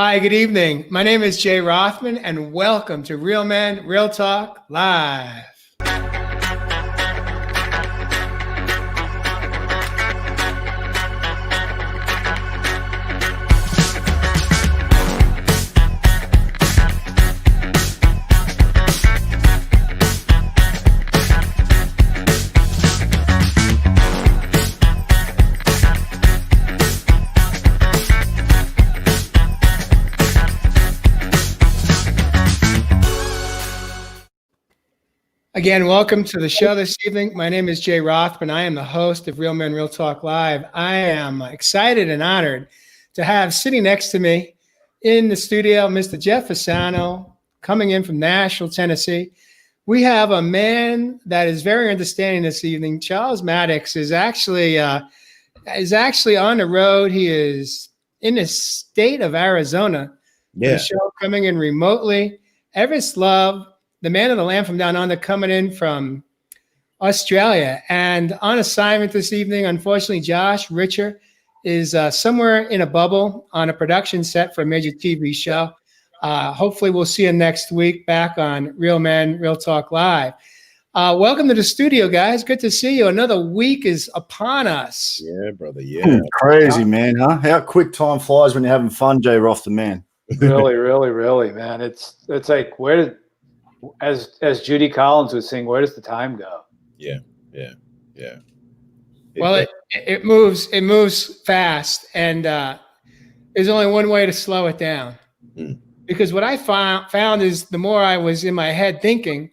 Hi, good evening. My name is Jay Rothman, and welcome to Real Men, Real Talk Live. Again, welcome to the show this evening. My name is Jay Rothman. I am the host of Real Men, Real Talk Live. I am excited and honored to have sitting next to me in the studio, Mr. Jeff Fasano, coming in from Nashville, Tennessee. We have a man that is very understanding this evening. Charles Maddox is actually on the road. He is in the state of Arizona. Yeah. The show coming in remotely. Everest Love, the man of the land from down under, coming in from Australia. And on assignment this evening, unfortunately, Josh Richer is somewhere in a bubble on a production set for a major TV show. Hopefully we'll see you next week back on Real Men, Real Talk Live. Welcome to the studio, guys. Good to see you. Another week is upon us. Yeah, brother. Yeah. Crazy, man, huh? How quick time flies when you're having fun, Jay Roth, the man. Really, man. It's like, where did, as Judy Collins was saying, where does the time go? Yeah. Well, it moves fast, and there's only one way to slow it down. Because what I found is the more I was in my head thinking,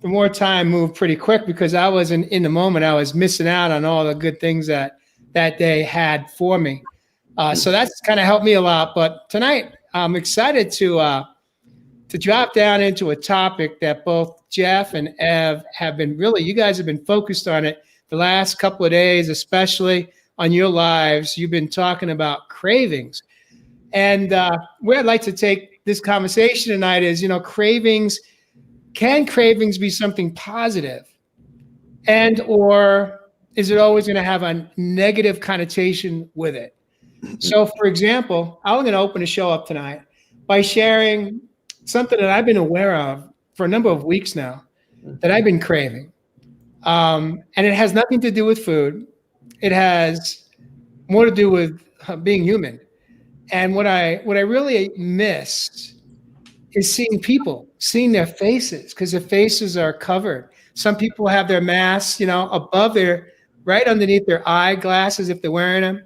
the more time moved pretty quick, because I wasn't in the moment. I was missing out on all the good things that day had for me. So that's kind of helped me a lot. But tonight, I'm excited to drop down into a topic that both Jeff and Ev have been you guys have been focused on it the last couple of days, especially on your lives. You've been talking about cravings. And where I'd like to take this conversation tonight is, cravings. Can cravings be something positive? Or is it always going to have a negative connotation with it? So, for example, I'm going to open the show up tonight by sharing something that I've been aware of for a number of weeks now that I've been craving. And it has nothing to do with food. It has more to do with being human. And what I really miss is seeing their faces, because their faces are covered. Some people have their masks, above right underneath their eyeglasses if they're wearing them.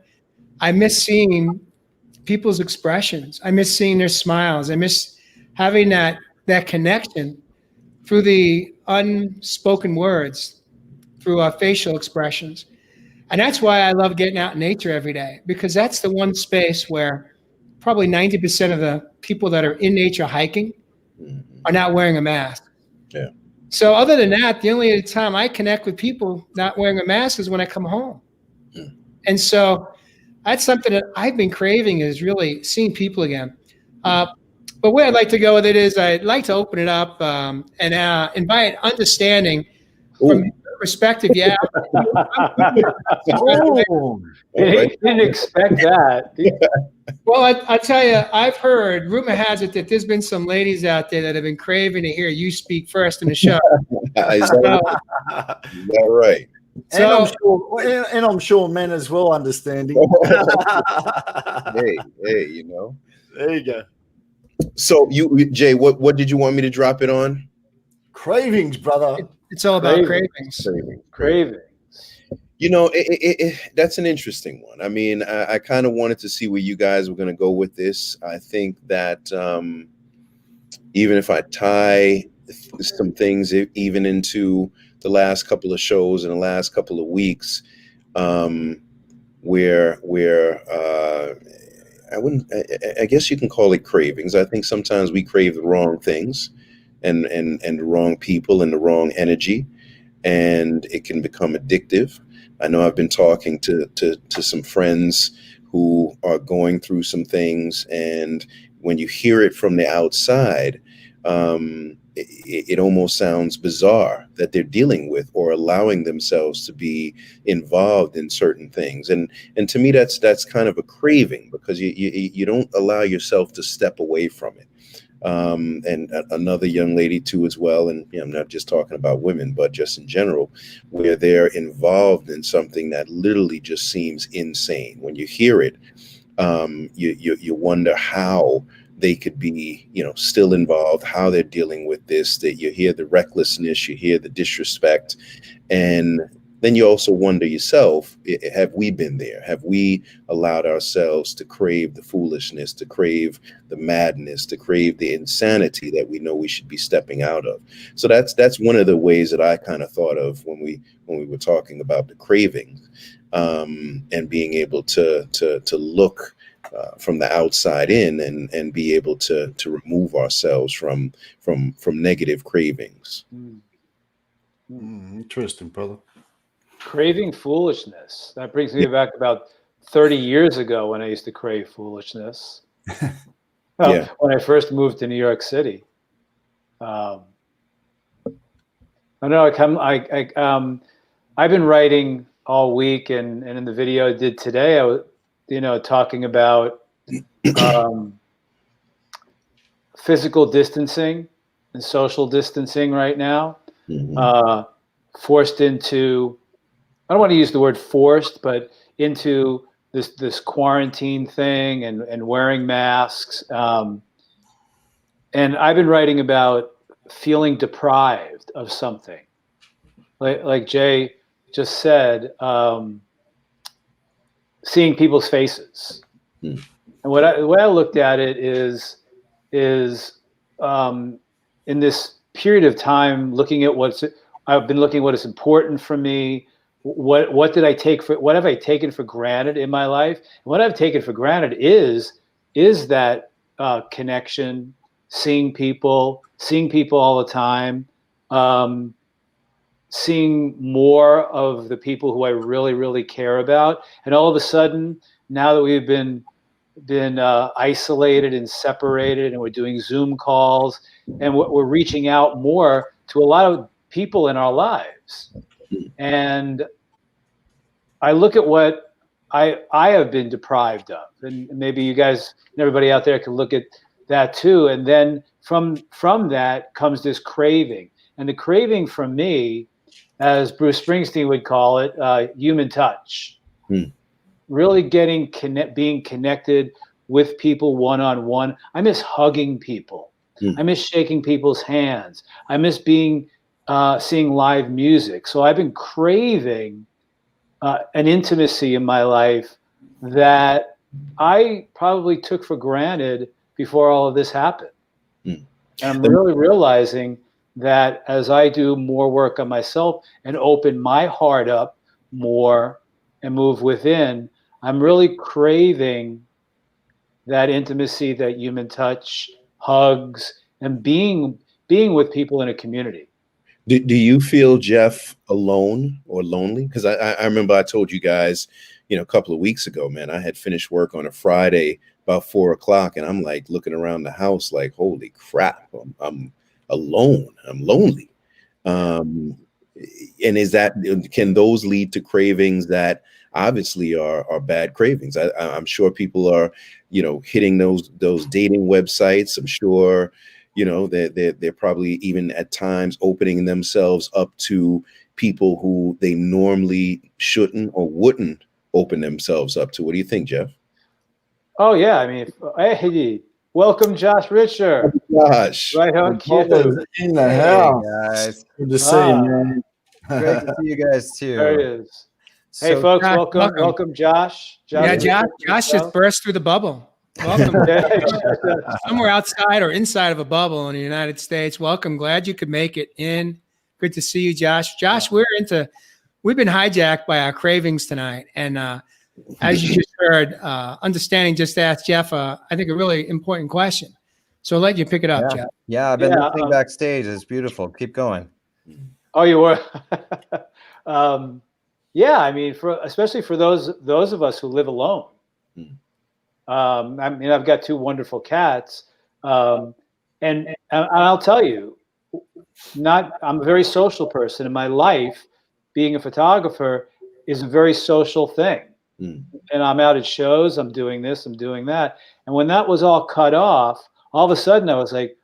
I miss seeing people's expressions. I miss seeing their smiles. I miss having that connection through the unspoken words, through our facial expressions. And that's why I love getting out in nature every day, because that's the one space where probably 90% of the people that are in nature hiking are not wearing a mask. Yeah. So other than that, the only time I connect with people not wearing a mask is when I come home. And so that's something that I've been craving, is really seeing people again. But where I'd like to go with it is I'd like to open it up and invite understanding from your perspective. Yeah. Didn't expect that. Well, I tell you, I've heard, rumor has it that there's been some ladies out there that have been craving to hear you speak first in the show. Is that right? And I'm sure men as well understanding. Hey, There you go. So Jay, what did you want me to drop it on? Cravings, brother. It's all about cravings. Cravings. That's an interesting one. I mean, I kind of wanted to see where you guys were going to go with this. I think that even if I tie some things even into the last couple of shows in the last couple of weeks, where I guess you can call it cravings. I think sometimes we crave the wrong things and the wrong people and the wrong energy, and it can become addictive. I know I've been talking to some friends who are going through some things, and when you hear it from the outside, it almost sounds bizarre that they're dealing with or allowing themselves to be involved in certain things. And to me, that's kind of a craving, because you don't allow yourself to step away from it. And another young lady too as well, and I'm not just talking about women, but just in general, where they're involved in something that literally just seems insane. When you hear it, you wonder how they could be, still involved, how they're dealing with this. That you hear the recklessness, you hear the disrespect, and then you also wonder yourself, have we been there? Have we allowed ourselves to crave the foolishness, to crave the madness, to crave the insanity that we know we should be stepping out of? So that's one of the ways that I kind of thought of when we were talking about the craving, and being able to look from the outside in, and be able to remove ourselves from negative cravings. Interesting, brother. Craving foolishness. That brings me back about 30 years ago when I used to crave foolishness. When I first moved to New York City. I know I've been writing all week, and in the video I did today, I was, talking about physical distancing and social distancing right now. Forced into, I don't want to use the word forced, but into this quarantine thing and wearing masks. And I've been writing about feeling deprived of something. Like Jay just said, seeing people's faces. And the way I looked at it is in this period of time, I've been looking at what is important for me. What have I taken for granted in my life? And what I've taken for granted is that connection, seeing people all the time, seeing more of the people who I really, really care about. And all of a sudden, now that we've been isolated and separated, and we're doing Zoom calls, and we're reaching out more to a lot of people in our lives. And I look at what I have been deprived of, and maybe you guys and everybody out there can look at that too. And then from that comes this craving, and the craving from me, as Bruce Springsteen would call it, human touch. Really being connected with people one-on-one. I miss hugging people. I miss shaking people's hands. I miss seeing live music. So I've been craving an intimacy in my life that I probably took for granted before all of this happened. And I'm really realizing that as I do more work on myself and open my heart up more and move within, I'm really craving that intimacy, that human touch, hugs, and being with people in a community. Do you feel, Jeff, alone or lonely? Because I remember I told you guys, a couple of weeks ago, man, I had finished work on a Friday about 4 o'clock, and I'm like looking around the house like, holy crap, I'm alone. I'm lonely. And can those lead to cravings that obviously are bad cravings? I'm sure people are, hitting those dating websites. I'm sure, they're probably even at times opening themselves up to people who they normally shouldn't or wouldn't open themselves up to. What do you think, Jeff? Oh yeah, I mean, hey, welcome, Josh Richer. Josh, Right on cue. In the house. Guys. Good to see you, man. Great to see you guys too. There it is. Hey, So, folks, Josh, welcome, Josh. Yeah, Josh just burst through the bubble. Welcome. Somewhere outside or inside of a bubble in the United States. Welcome. Glad you could make it in. Good to see you, Josh. Josh, we've been hijacked by our cravings tonight. And as you just heard, Understanding just asked Jeff, I think, a really important question. So I'll let you pick it up, Jeff. Yeah, I've been listening backstage. It's beautiful. Keep going. Oh, you were? Yeah, I mean, especially for those of us who live alone. I mean, I've got 2 wonderful cats, and I'll tell you, I'm a very social person in my life. Being a photographer is a very social thing. Mm. And I'm out at shows, I'm doing this, I'm doing that. And when that was all cut off, all of a sudden I was like,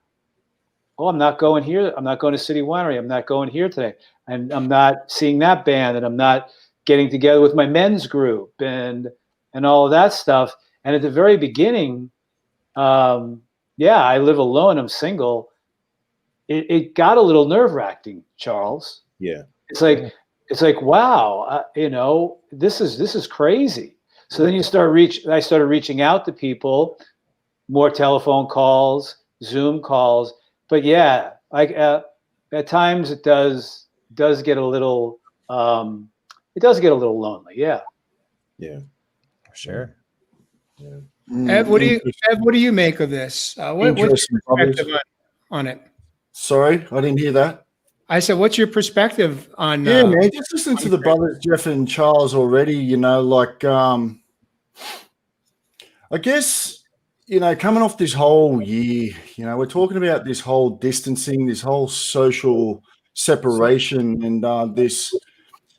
oh, I'm not going here. I'm not going to City Winery. I'm not going here today. And I'm not seeing that band, and I'm not getting together with my men's group and all of that stuff. And at the very beginning, yeah, I live alone. I'm single. It got a little nerve-wracking, Charles. Yeah. It's like, wow, this is crazy. So then I started reaching out to people, more telephone calls, Zoom calls. But yeah, at times it does get a little lonely. Yeah. Yeah. Sure. Yeah. Ev, what do you make of this? What's your Interesting, perspective on it? Sorry, I didn't hear that. I said, what's your perspective on? Yeah, man, just listen to the brothers Jeff and Charles already. I guess, coming off this whole year, we're talking about this whole distancing, this whole social separation, and this,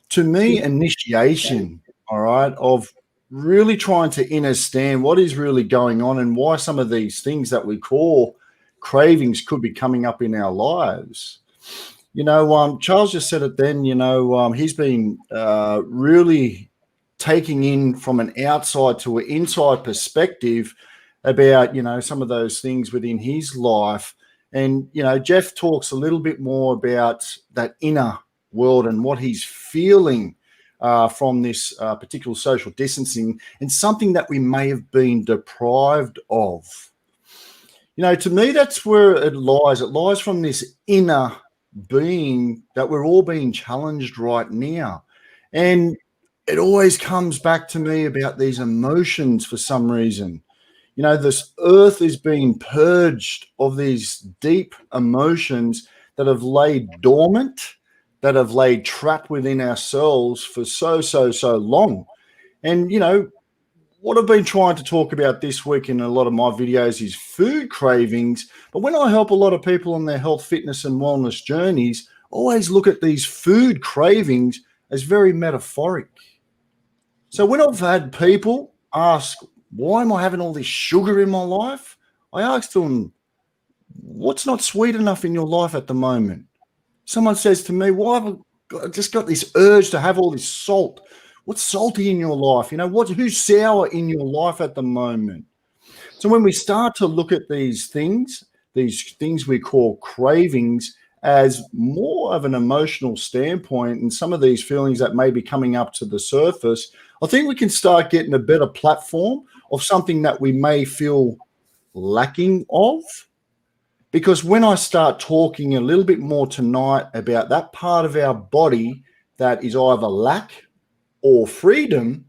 to me, initiation, all right, of really trying to understand what is really going on and why some of these things that we call cravings could be coming up in our lives. Charles just said it then, he's been really taking in from an outside to an inside perspective about, some of those things within his life. And, Jeff talks a little bit more about that inner world and what he's feeling from this particular social distancing, and something that we may have been deprived of. To me, that's where it lies. It lies from this inner being that we're all being challenged right now. And it always comes back to me about these emotions for some reason. This earth is being purged of these deep emotions that have laid dormant, that have laid trapped within ourselves for so long. And, what I've been trying to talk about this week in a lot of my videos is food cravings. But when I help a lot of people on their health, fitness, and wellness journeys, I always look at these food cravings as very metaphoric. So when I've had people ask, why am I having all this sugar in my life? I ask them, what's not sweet enough in your life at the moment? Someone says to me, why have I just got this urge to have all this salt? What's salty in your life? Who's sour in your life at the moment? So when we start to look at these things we call cravings as more of an emotional standpoint, and some of these feelings that may be coming up to the surface, I think we can start getting a better platform of something that we may feel lacking of. Because when I start talking a little bit more tonight about that part of our body that is either lack or freedom,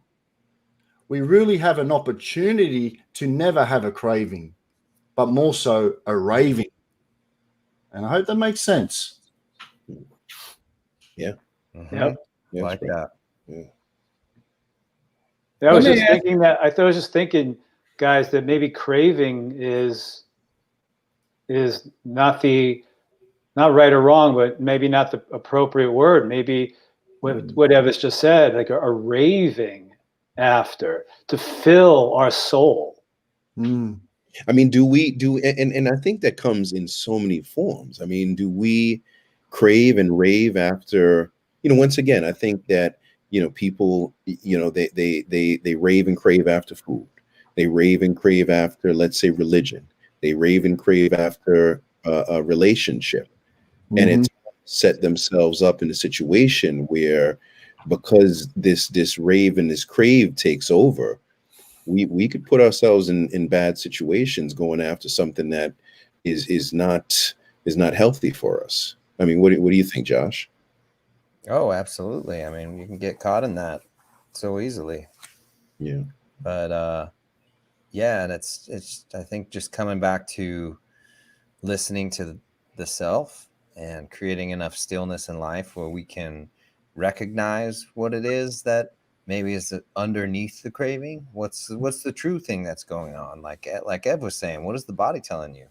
we really have an opportunity to never have a craving, but more so a raving. And I hope that makes sense. Yeah. Mm-hmm. Yep. Yeah, Like that. Yeah. I was just thinking, guys, that maybe craving is not right or wrong, but maybe not the appropriate word. Maybe what Evis just said, like a raving after, to fill our soul. Mm. I mean, and I think that comes in so many forms. I mean, do we crave and rave after, once again, I think that, people, they rave and crave after food. They rave and crave after, let's say, religion. They rave and crave after a relationship. Mm-hmm. And it's set themselves up in a situation where, because this rave and this crave takes over, we could put ourselves in bad situations going after something that is not healthy for us. I mean, what do you think, Josh? Oh, absolutely. I mean, you can get caught in that so easily. Yeah. But yeah, and it's I think just coming back to listening to the self and creating enough stillness in life where we can recognize what it is that maybe is underneath the craving. What's the true thing that's going on? Like Ev was saying, what is the body telling you?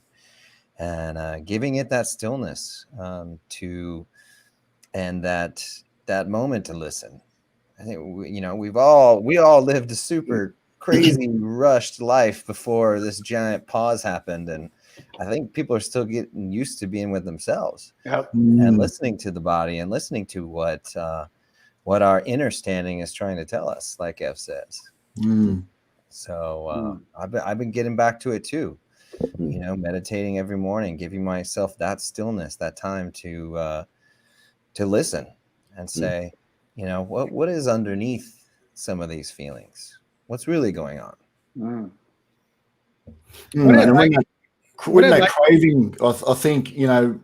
and giving it that stillness and that moment to listen. I think we all lived a super crazy rushed life before this giant pause happened, and I think people are still getting used to being with themselves. Yep. And listening to the body and listening to what our inner standing is trying to tell us, like Ev says. So I've been getting back to it too. Meditating every morning, giving myself that stillness, that time to listen and say, what is underneath some of these feelings? What's really going on? When that craving, I think,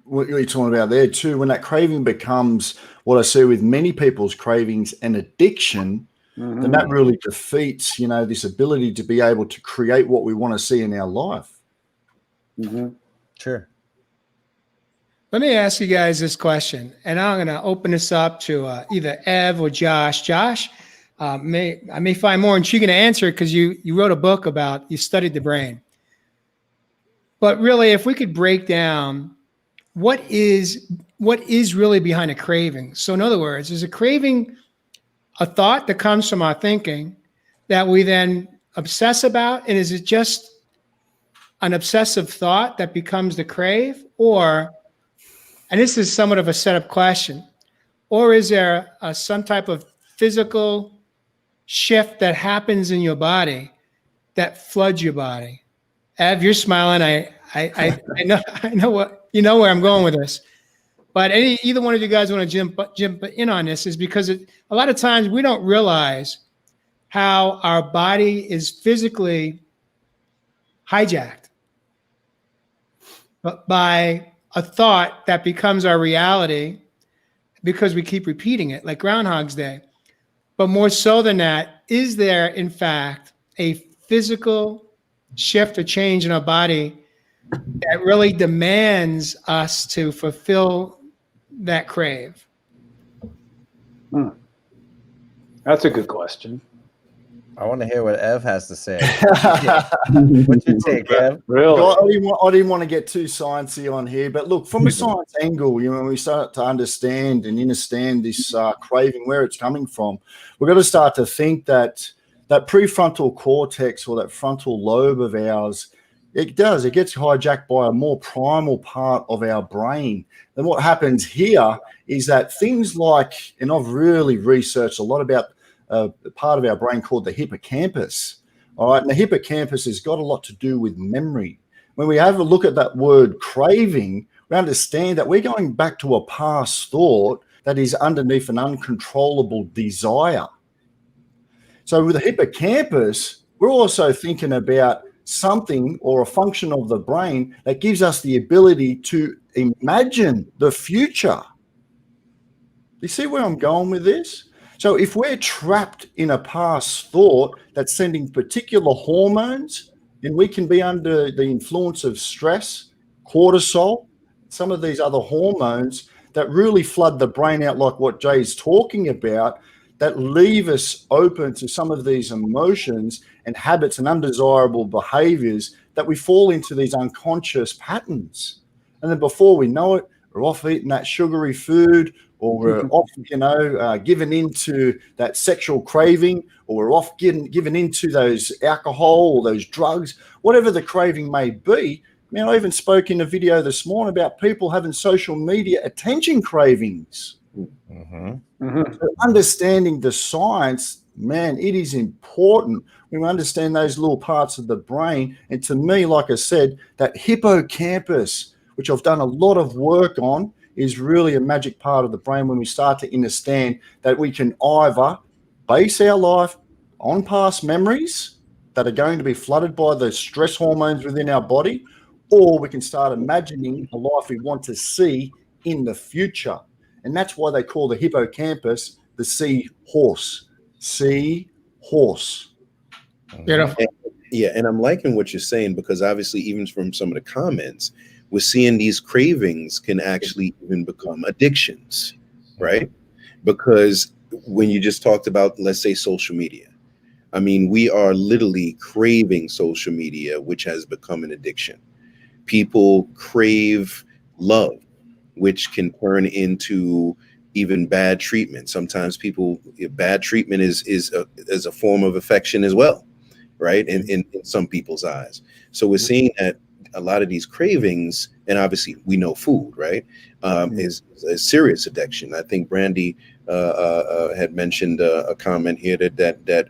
what you're talking about there too, when that craving becomes what I see with many people's cravings an addiction, then that really defeats, this ability to be able to create what we want to see in our life. Sure. Let me ask you guys this question, and I'm going to open this up to either Ev or Josh. Josh, I may find more and she's going to answer it because you wrote a book you studied the brain. But really, if we could break down what is really behind a craving. So in other words, is a craving a thought that comes from our thinking that we then obsess about? And is it just an obsessive thought that becomes the crave? Or, and this is somewhat of a setup question, or is there some type of physical shift that happens in your body that floods your body? Ev, you're smiling. I know what where I'm going with this. But either one of you guys want to jump in on this is because a lot of times we don't realize how our body is physically hijacked by a thought that becomes our reality because we keep repeating it, like Groundhog's Day. But more so than that, is there, in fact, a physical shift or change in our body that really demands us to fulfill that crave? That's a good question. I want to hear what Ev has to say. What's your take, Ev? Really? I didn't want to get too sciencey on here, but look, from a science angle, when we start to understand and understand this craving, where it's coming from, we've got to start to think that prefrontal cortex or that frontal lobe of ours, it gets hijacked by a more primal part of our brain. And what happens here is that things like, and I've really researched a lot about a part of our brain called the hippocampus. All right. And the hippocampus has got a lot to do with memory. When we have a look at that word craving, we understand that we're going back to a past thought that is underneath an uncontrollable desire. So with the hippocampus, we're also thinking about something or a function of the brain that gives us the ability to imagine the future. You see where I'm going with this? So if we're trapped in a past thought that's sending particular hormones, then we can be under the influence of stress, cortisol, some of these other hormones that really flood the brain out, like what Jay's talking about, that leave us open to some of these emotions and habits and undesirable behaviors that we fall into these unconscious patterns. And then before we know it, we're off eating that sugary food, or we're off, given into that sexual craving, or we're off given into those alcohol or those drugs, whatever the craving may be. Man, I even spoke in a video this morning about people having social media attention cravings. So understanding the science, man, it is important when we understand those little parts of the brain. And to me, like I said, that hippocampus, which I've done a lot of work on, is really a magic part of the brain when we start to understand that we can either base our life on past memories that are going to be flooded by the stress hormones within our body, or we can start imagining a life we want to see in the future. And that's why they call the hippocampus the sea horse. Sea horse. Beautiful. Yeah, and I'm liking what you're saying, because obviously even from some of the comments, we're seeing these cravings can actually even become addictions, right? Because when you just talked about, let's say, social media, I mean, we are literally craving social media, which has become an addiction. People crave love, which can turn into even bad treatment. Sometimes bad treatment is a form of affection as well, right? In some people's eyes. So we're seeing that a lot of these cravings, and obviously we know food, right, is a serious addiction. I think Brandy had mentioned a comment here that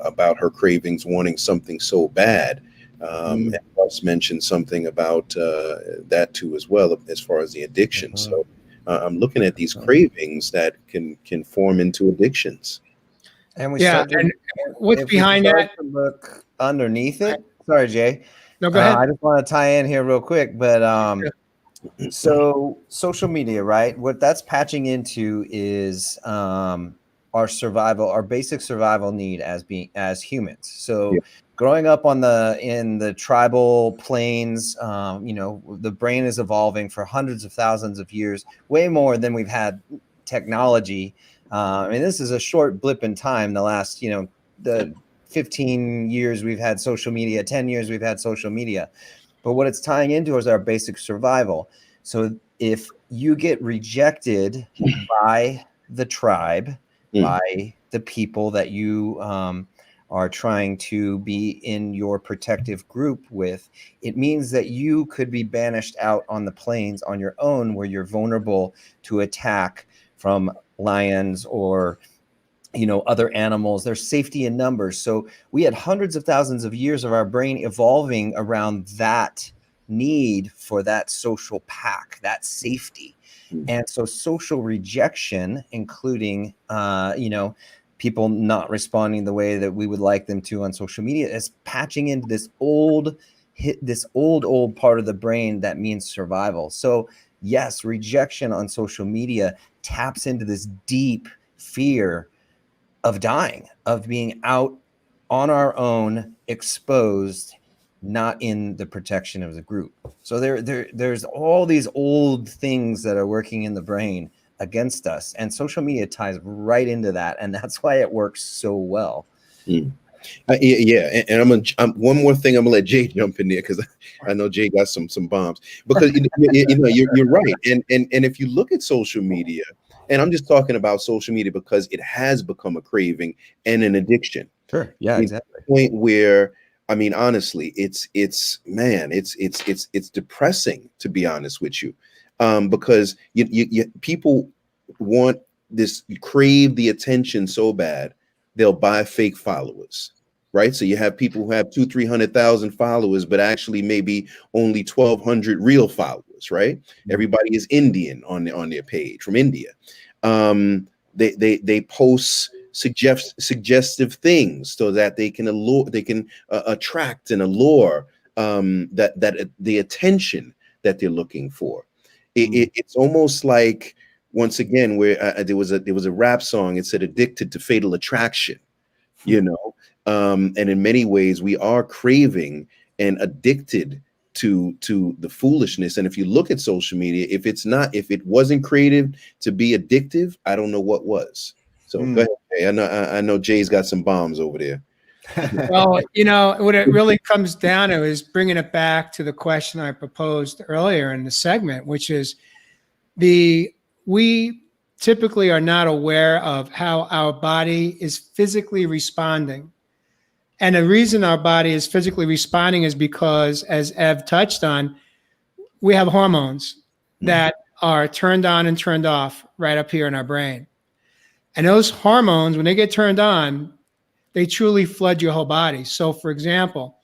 about her cravings, wanting something so bad. And Russ mentioned something about that too as well, as far as the addiction. So I'm looking at these cravings that can form into addictions. And what's behind that? Look underneath it. Sorry, Jay. No, go ahead. I just want to tie in here real quick, but so social media, right? What that's patching into is our survival, our basic survival need as humans. So growing up in the tribal plains, the brain is evolving for hundreds of thousands of years, way more than we've had technology. This is a short blip in time. The last, the 15 years we've had social media, 10 years we've had social media. But what it's tying into is our basic survival. So if you get rejected by the tribe, by the people that you are trying to be in your protective group with, it means that you could be banished out on the plains on your own, where you're vulnerable to attack from lions or other animals. There's safety in numbers. So we had hundreds of thousands of years of our brain evolving around that need for that social pack, that safety. And so social rejection, including people not responding the way that we would like them to on social media, is patching into this old part of the brain that means survival. So yes, rejection on social media taps into this deep fear of dying, of being out on our own, exposed, not in the protection of the group. So there's all these old things that are working in the brain against us, and social media ties right into that, and that's why it works so well. And one more thing, I'm gonna let Jay jump in there, because I know Jay got some bombs, because you're right, and if you look at social media, and I'm just talking about social media because it has become a craving and an addiction. Sure. Yeah, exactly. To the point where, I mean, honestly, it's depressing, to be honest with you, because people want this, crave the attention so bad, they'll buy fake followers, right? So you have people who have 200,000-300,000 followers, but actually maybe only 1,200 real followers, right? Everybody is Indian on their page from India. They post suggestive things so that they can attract and allure that the attention that they're looking for. It's almost like, once again, where there was a rap song. It said "addicted to fatal attraction," and in many ways we are craving and addicted to the foolishness. And if you look at social media, if it wasn't created to be addictive, I don't know what was. So go ahead, Jay. I know Jay's got some bombs over there. Well, what it really comes down to is bringing it back to the question I proposed earlier in the segment, which is we typically are not aware of how our body is physically responding. And the reason our body is physically responding is because, as Ev touched on, we have hormones that are turned on and turned off right up here in our brain. And those hormones, when they get turned on, they truly flood your whole body. So, for example,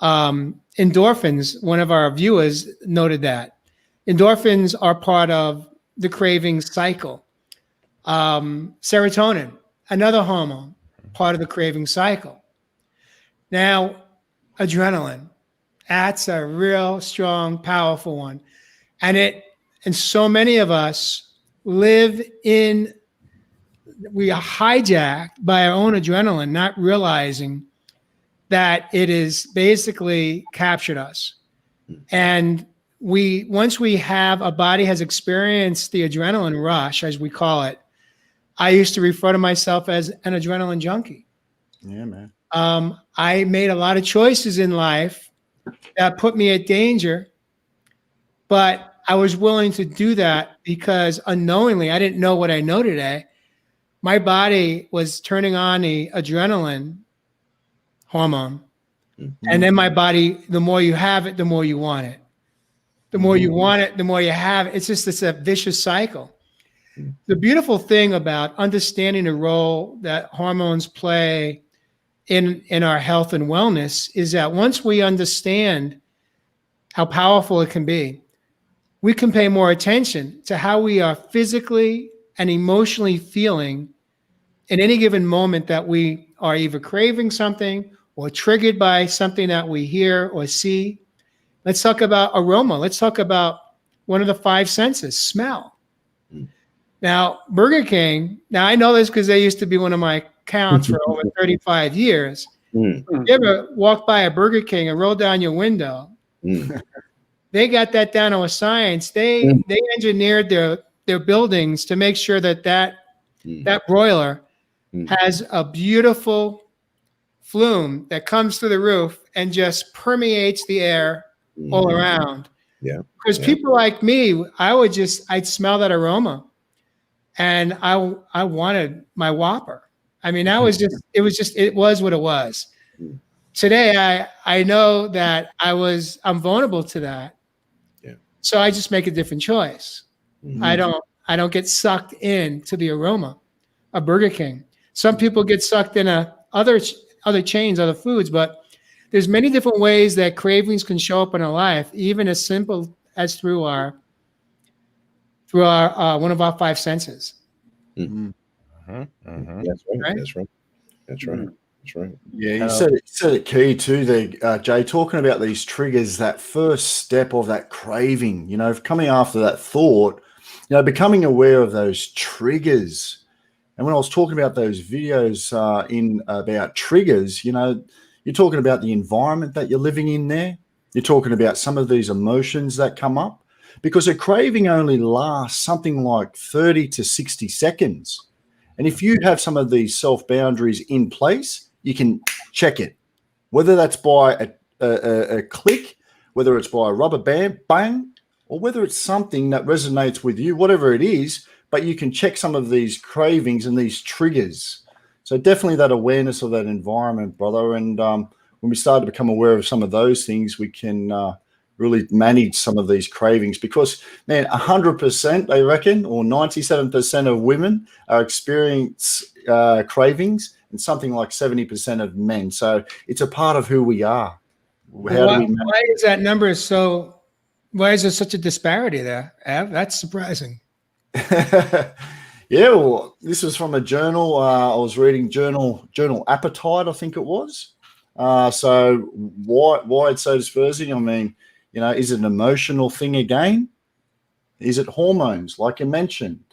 endorphins, one of our viewers noted that. Endorphins are part of the craving cycle. Serotonin, another hormone, part of the craving cycle. Now, adrenaline, that's a real strong, powerful one. And so many of us we are hijacked by our own adrenaline, not realizing that it is basically captured us. And once a body has experienced the adrenaline rush, as we call it, I used to refer to myself as an adrenaline junkie. Yeah, man. I made a lot of choices in life that put me at danger. But I was willing to do that because unknowingly, I didn't know what I know today. My body was turning on the adrenaline hormone. And then my body, the more you have it, the more you want it. The more you want it, the more you have it. It's a vicious cycle. The beautiful thing about understanding the role that hormones play in our health and wellness is that once we understand how powerful it can be, we can pay more attention to how we are physically and emotionally feeling in any given moment that we are either craving something or triggered by something that we hear or see. Let's talk about aroma. Let's talk about one of the five senses, smell. Now, Burger King, now I know this because they used to be one of my accounts for over 35 years. You ever walk by a Burger King and roll down your window? They got that down to a science. They engineered their buildings to make sure that broiler has a beautiful flume that comes through the roof and just permeates the air all around. Yeah. Because people like me, I'd smell that aroma and I wanted my Whopper. I mean, it was what it was. Today, I know that I'm vulnerable to that. Yeah. So I just make a different choice. I don't get sucked into the aroma of Burger King. Some people get sucked in other chains, other foods, but there's many different ways that cravings can show up in our life, even as simple as through our one of our five senses. That's right. Right? That's right. That's right. That's right. Yeah, you said it key too there, Jay, talking about these triggers, that first step of that craving, coming after that thought, becoming aware of those triggers. And when I was talking about those videos about triggers, you're talking about the environment that you're living in there. You're talking about some of these emotions that come up, because a craving only lasts something like 30 to 60 seconds. And if you have some of these self-boundaries in place, you can check it, whether that's by a click, whether it's by a rubber band, bang, or whether it's something that resonates with you, whatever it is, but you can check some of these cravings and these triggers. So definitely that awareness of that environment, brother. And when we start to become aware of some of those things, we can really manage some of these cravings, because, man, 100%, they reckon, or 97% of women are experience cravings, and something like 70% of men. So it's a part of who we are. Why is that number why is there such a disparity there, Av? That's surprising. Yeah, well, this was from a journal. I was reading journal Appetite, I think it was. So why it's so dispersing? I mean, is it an emotional thing again? Is it hormones, like you mentioned?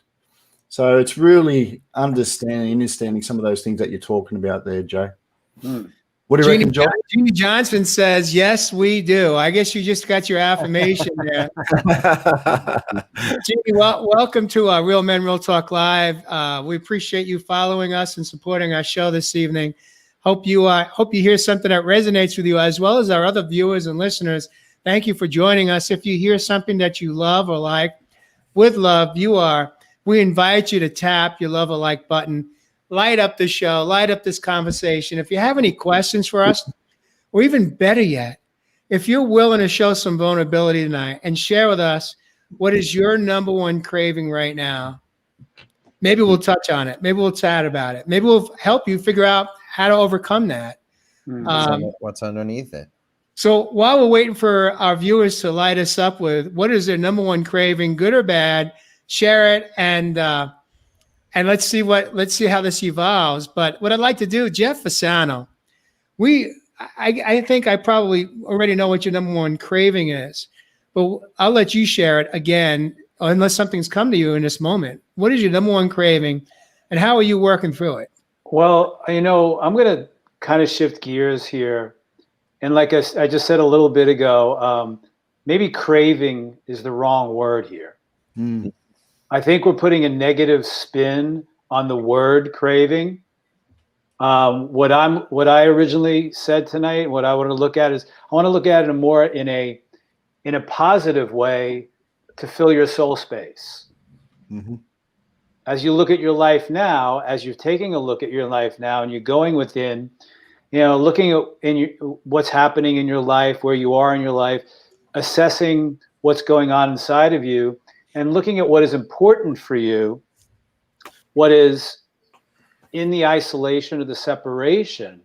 So it's really understanding some of those things that you're talking about there, Jay. What do you reckon, John? Jeannie Johnson says, yes, we do. I guess you just got your affirmation there. Jeannie, welcome to Real Men, Real Talk Live. We appreciate you following us and supporting our show this evening. Hope you hear something that resonates with you, as well as our other viewers and listeners. Thank you for joining us. If you hear something that you love or like, with love, we invite you to tap your love or like button. Light up the show, light up this conversation. If you have any questions for us, or even better yet, if you're willing to show some vulnerability tonight and share with us what is your number one craving right now, maybe we'll touch on it. Maybe we'll chat about it. Maybe we'll help you figure out how to overcome that. What's underneath it? So while we're waiting for our viewers to light us up with what is their number one craving, good or bad, share it, and let's see how this evolves. But what I'd like to do, Jeff Fasano, I think I probably already know what your number one craving is, but I'll let you share it again, unless something's come to you in this moment. What is your number one craving, and how are you working through it? Well, I'm going to kind of shift gears here. And like I just said a little bit ago, maybe craving is the wrong word here. I think we're putting a negative spin on the word craving. What I originally said tonight, what I want to look at is I want to look at it more in a positive way to fill your soul space. Mm-hmm. As you look at your life now, as you're taking a look at your life now, and you're going within, looking at what's happening in your life, where you are in your life, assessing what's going on inside of you, and looking at what is important for you, what is in the isolation or the separation.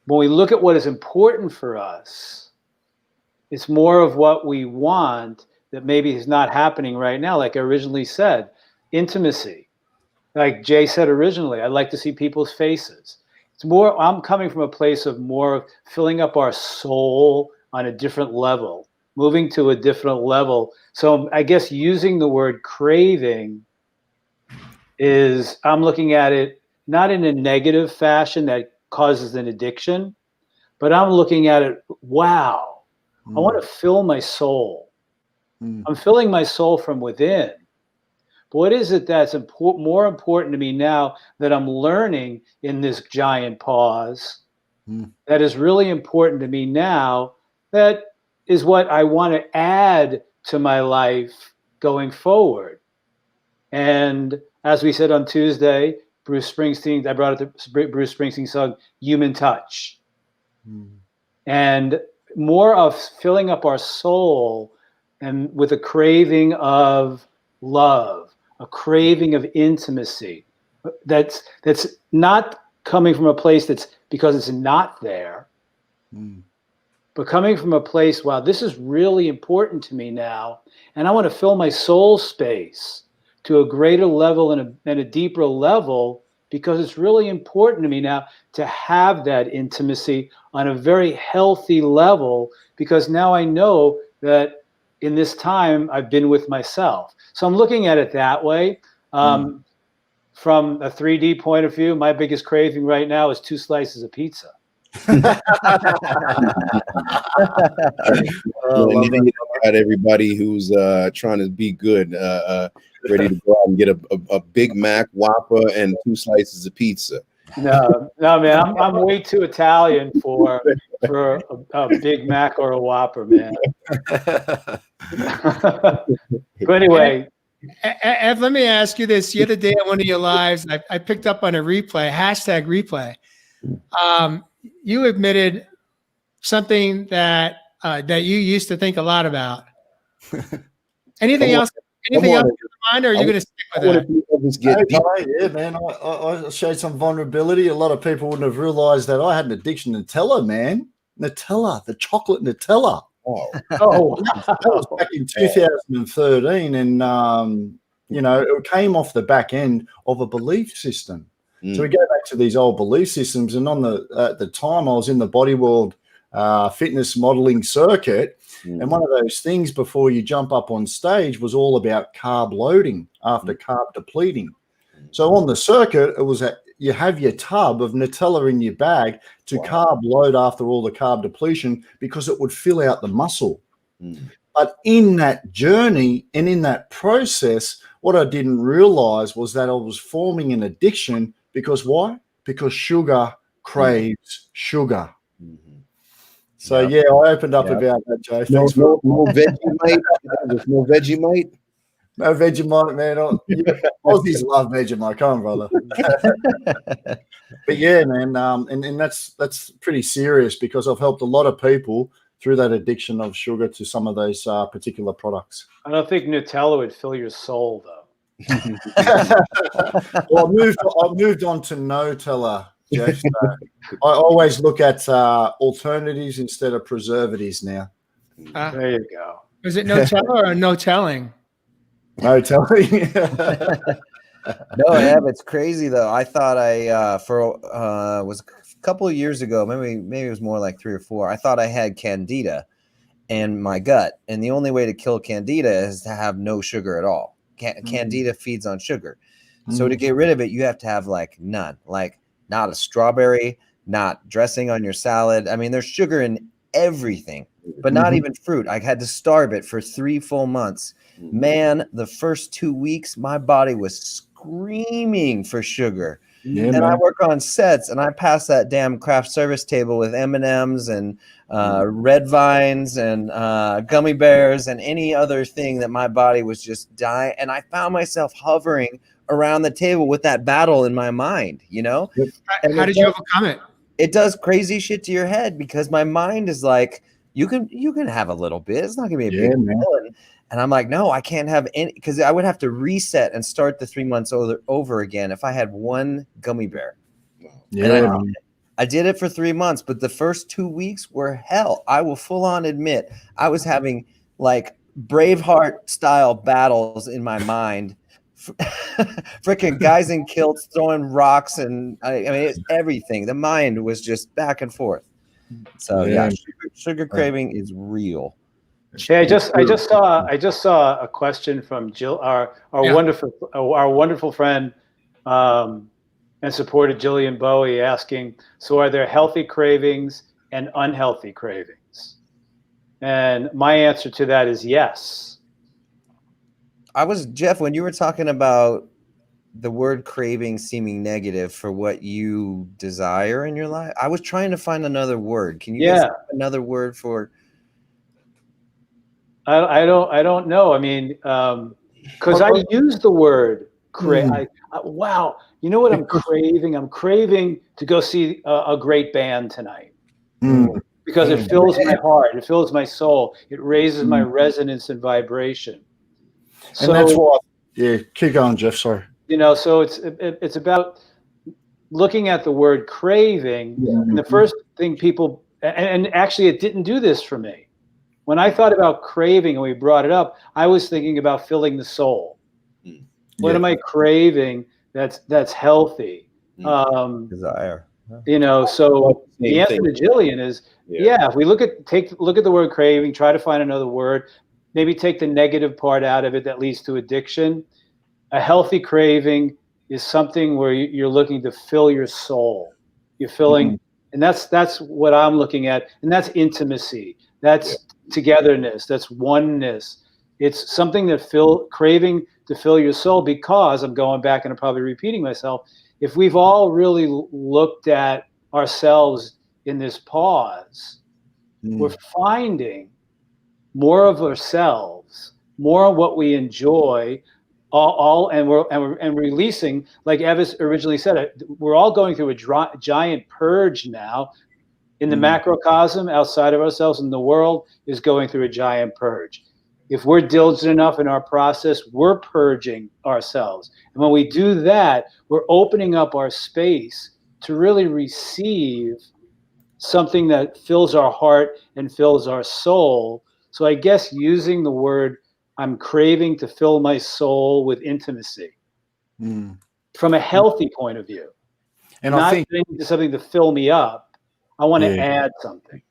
When we look at what is important for us, it's more of what we want that maybe is not happening right now. Like I originally said, intimacy. Like Jay said originally, I'd like to see people's faces. It's more, I'm coming from a place of more of filling up our soul on a different level, moving to a different level. So I guess using the word craving is, I'm looking at it not in a negative fashion that causes an addiction, but I'm looking at it, wow, I want to fill my soul. I'm filling my soul from within. But what is it that's more important to me now that I'm learning in this giant pause that is really important to me now, that is what I want to add to my life going forward? And as we said on Tuesday, Bruce Springsteen, I brought up the Bruce Springsteen song, Human Touch. And more of filling up our soul and with a craving of love, a craving of intimacy. That's not coming from a place that's because it's not there, but coming from a place, wow, this is really important to me now. And I want to fill my soul space to a greater level and a deeper level, because it's really important to me now to have that intimacy on a very healthy level, because now I know that in this time I've been with myself. So I'm looking at it that way. From a 3D point of view, my biggest craving right now is 2 slices of pizza. Got everybody who's trying to be good, ready to go out and get a Big Mac, Whopper, and 2 slices of pizza. No, man, I'm way too Italian for a Big Mac or a Whopper, man. But anyway, Ev, let me ask you this. The other day on one of your lives, I picked up on a replay, hashtag replay. You admitted something that you used to think a lot about. Anything else? Anything else in your mind, or are you going to stick with that? Yeah, man. I showed some vulnerability. A lot of people wouldn't have realized that I had an addiction to Nutella, man. Nutella, the chocolate Nutella. Oh, That was back in 2013, and it came off the back end of a belief system. So we go back to these old belief systems, and at the time I was in the Body World fitness modeling circuit, and one of those things before you jump up on stage was all about carb loading after carb depleting. So on the circuit, it was that you have your tub of Nutella in your bag to carb load after all the carb depletion, because it would fill out the muscle. But in that journey and in that process, what I didn't realize was that I was forming an addiction. Because why? Because sugar craves sugar. So I opened up about that, Joe. No Vegemite. There's no Vegemite. No Vegemite, man. Aussies love Vegemite. Come on, brother. But yeah, man, and that's pretty serious, because I've helped a lot of people through that addiction of sugar to some of those particular products. I don't think Nutella would fill your soul, though. Well, I've moved on to Nutella, Jeff. So I always look at alternatives instead of preservatives now. There you go. Is it Nutella or no telling? No telling. No, Ev, it's crazy though. I thought was a couple of years ago, maybe it was more like 3 or 4. I thought I had candida in my gut, and the only way to kill candida is to have no sugar at all. Candida feeds on sugar. So to get rid of it, you have to have like none, like not a strawberry, not dressing on your salad. I mean, there's sugar in everything, but not even fruit. I had to starve it for 3 full months. Man, the first 2 weeks, my body was screaming for sugar. Yeah, and I man. work on sets, and I pass that damn craft service table with M&Ms and red vines and gummy bears and any other thing that my body was just dying. And I found myself hovering around the table with that battle in my mind, you know? And How did you overcome it? it does crazy shit to your head because my mind is like, you can have a little bit. It's not gonna be a big man. deal. And I'm like, no, I can't have any, because I would have to reset and start the 3 months over again if I had one gummy bear. Yeah, And man. I did it for 3 months, but the first 2 weeks were hell. I will full on admit I was having like Braveheart style battles in my mind. Freaking guys in kilts throwing rocks, and I mean, it's everything. The mind was just back and forth. So yeah, sugar craving is real. Hey, I just saw a question from Jill, our wonderful friend, and supported Jillian Bowie, asking, so are there healthy cravings and unhealthy cravings? And my answer to that is yes. Jeff, when you were talking about the word craving seeming negative for what you desire in your life, I was trying to find another word. Can you guys have another word for? I don't know. I mean, because I use the word crave. Wow, you know what I'm craving? I'm craving to go see a great band tonight because it fills my heart, it fills my soul, it raises my resonance and vibration. And that's why, keep going, Jeff. Sorry. You know, so it's about looking at the word craving, and the first thing people, and actually it didn't do this for me. When I thought about craving and we brought it up, I was thinking about filling the soul. What am I craving that's healthy? Desire. You know, so the answer to Jillian is, if we look at the word craving, try to find another word, maybe take the negative part out of it that leads to addiction. A healthy craving is something where you're looking to fill your soul. You're filling, and that's what I'm looking at, and that's intimacy. That's togetherness. That's oneness. It's something that craving to fill your soul, because I'm going back and I'm probably repeating myself. If we've all really looked at ourselves in this pause, we're finding more of ourselves, more of what we enjoy, and releasing, like Evis originally said, we're all going through a giant purge now. In the macrocosm, outside of ourselves, and the world is going through a giant purge. If we're diligent enough in our process, we're purging ourselves. And when we do that, we're opening up our space to really receive something that fills our heart and fills our soul. So I guess using the word, I'm craving to fill my soul with intimacy from a healthy point of view. And I think something to fill me up. I want to add something.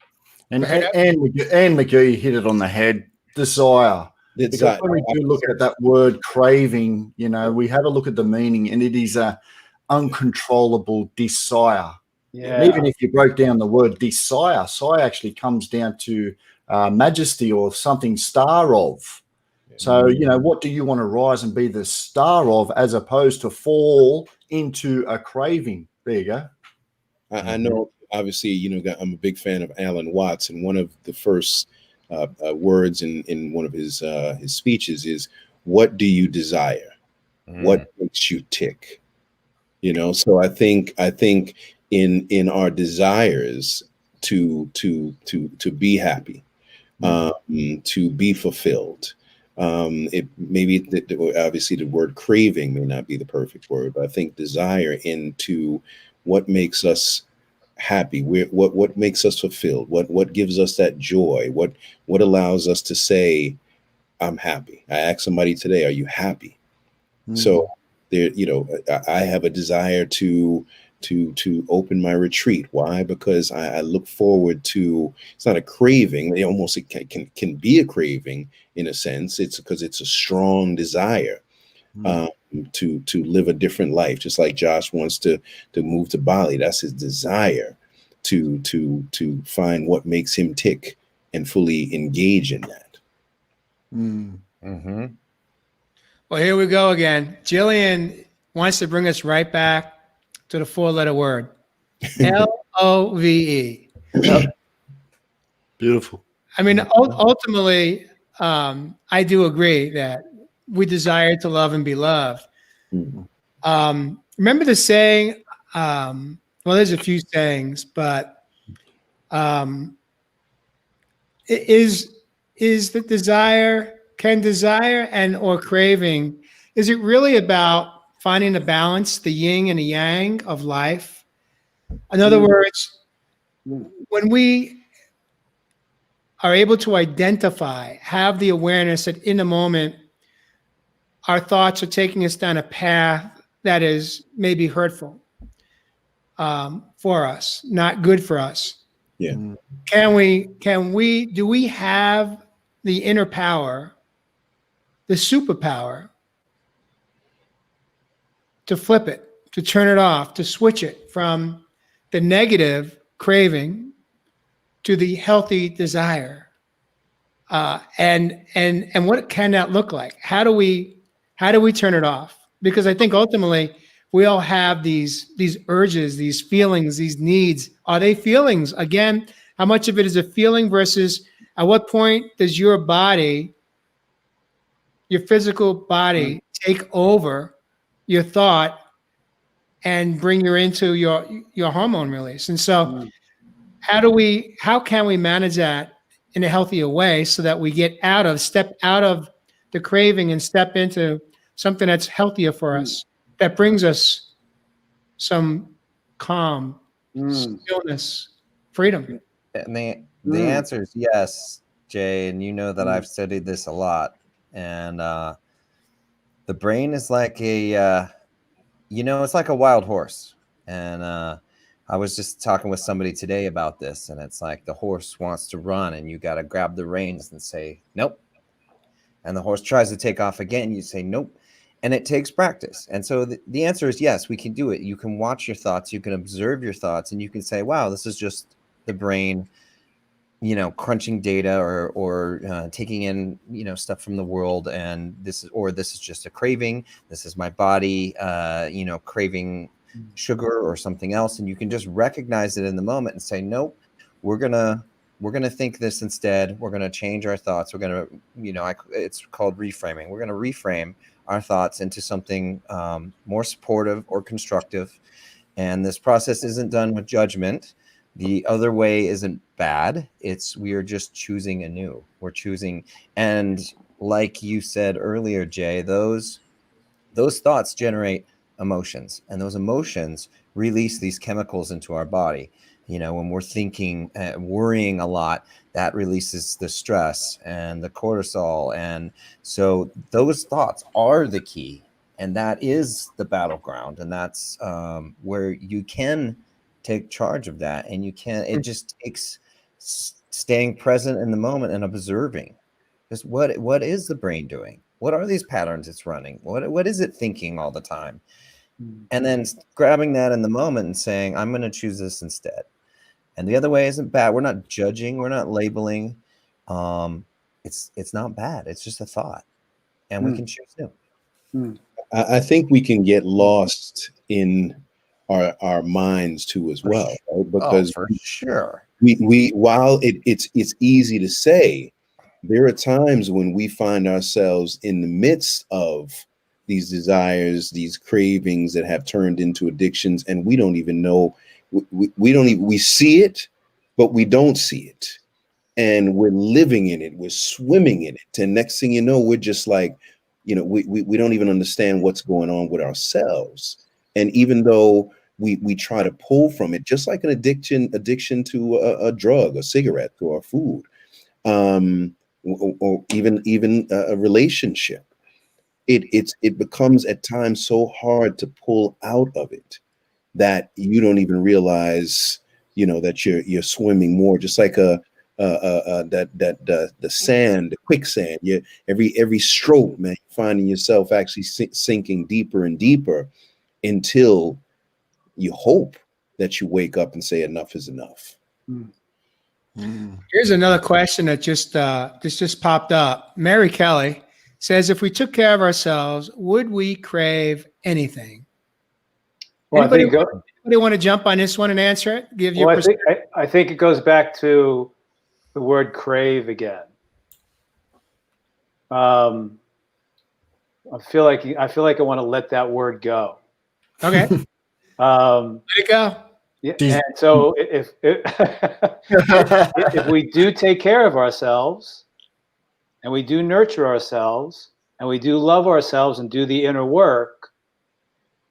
And McGee hit it on the head. Desire. Because when we do look at that word craving, you know, we have a look at the meaning, and it is a uncontrollable desire. Yeah. And even if you broke down the word desire, sire actually comes down to majesty or something star of. So, you know, what do you want to rise and be the star of, as opposed to fall into a craving? There you go. I know, obviously, you know, I'm a big fan of Alan Watts, and one of the first words in one of his speeches is, "What do you desire? What makes you tick?" You know, so I think in our desires to be happy, to be fulfilled. It maybe obviously the word craving may not be the perfect word, but I think desire into what makes us happy, what makes us fulfilled, what gives us that joy, what allows us to say, I'm happy. I asked somebody today, are you happy? So there, you know, I have a desire to open my retreat. Why? Because I look forward to, it's not a craving, it can be a craving in a sense. It's because it's a strong desire to live a different life, just like Josh wants to move to Bali. That's his desire to find what makes him tick and fully engage in that. Well, here we go again. Jillian wants to bring us right back to the four-letter word. LOVE. Beautiful. I mean, ultimately, I do agree that we desire to love and be loved. Remember the saying, well, there's a few sayings, but is the desire, can desire and or craving, is it really about finding the balance, the yin and the yang of life? In other words, when we are able to identify, have the awareness that in the moment, our thoughts are taking us down a path that is maybe hurtful for us, not good for us. Yeah. Do we have the inner power, the superpower to flip it, to turn it off, to switch it from the negative craving to the healthy desire? And what can that look like? How do we turn it off? Because I think ultimately we all have these urges, these feelings, these needs. Are they feelings? Again, how much of it is a feeling versus at what point does your body, your physical body, take over your thought and bring you into your hormone release? And so how can we manage that in a healthier way so that we step out of the craving and step into something that's healthier for us, that brings us some calm, stillness, freedom? And the answer is yes, Jay. And you know that I've studied this a lot. And the brain is like it's like a wild horse. And I was just talking with somebody today about this, and it's like the horse wants to run and you got to grab the reins and say, nope. And the horse tries to take off again. You say, nope. And it takes practice. And so the answer is yes, we can do it. You can watch your thoughts, you can observe your thoughts, and you can say, wow, this is just the brain, crunching data or taking in, stuff from the world. And this is just a craving. This is my body, craving sugar or something else. And you can just recognize it in the moment and say, nope, we're going to think this instead. We're going to change our thoughts. We're going to, it's called reframing. We're going to reframe our thoughts into something more supportive or constructive. And this process isn't done with judgment. The other way isn't bad. We are just choosing anew. We're choosing. And like you said earlier, Jay, those thoughts generate emotions, and those emotions release these chemicals into our body. When we're thinking, worrying a lot, that releases the stress and the cortisol. And so those thoughts are the key, and that is the battleground. And that's where you can take charge of that. And it just takes staying present in the moment and observing just what is the brain doing? What are these patterns it's running? What is it thinking all the time? And then grabbing that in the moment and saying, I'm going to choose this instead. And the other way isn't bad. We're not judging. We're not labeling. It's not bad. It's just a thought, and we can choose new. I think we can get lost in our minds too as well, right? Because for sure, we while it's easy to say, there are times when we find ourselves in the midst of these desires, these cravings that have turned into addictions, and we don't even know. We see it, but we don't see it, and we're living in it. We're swimming in it, and next thing you know, we're just like, we don't even understand what's going on with ourselves. And even though we try to pull from it, just like an addiction to a drug, a cigarette, or a food, or even a relationship, it becomes at times so hard to pull out of it that you don't even realize, that you're swimming more, just like the sand, the quicksand. Every stroke, man, you're finding yourself actually sinking deeper and deeper until you hope that you wake up and say enough is enough. Here's another question that just popped up. Mary Kelly says, if we took care of ourselves, would we crave anything? Well, Anybody want to jump on this one and answer it? Give your I think it goes back to the word crave again. I feel like I want to let that word go. Okay. Let it go. Yeah, and so if we do take care of ourselves, and we do nurture ourselves, and we do love ourselves and do the inner work,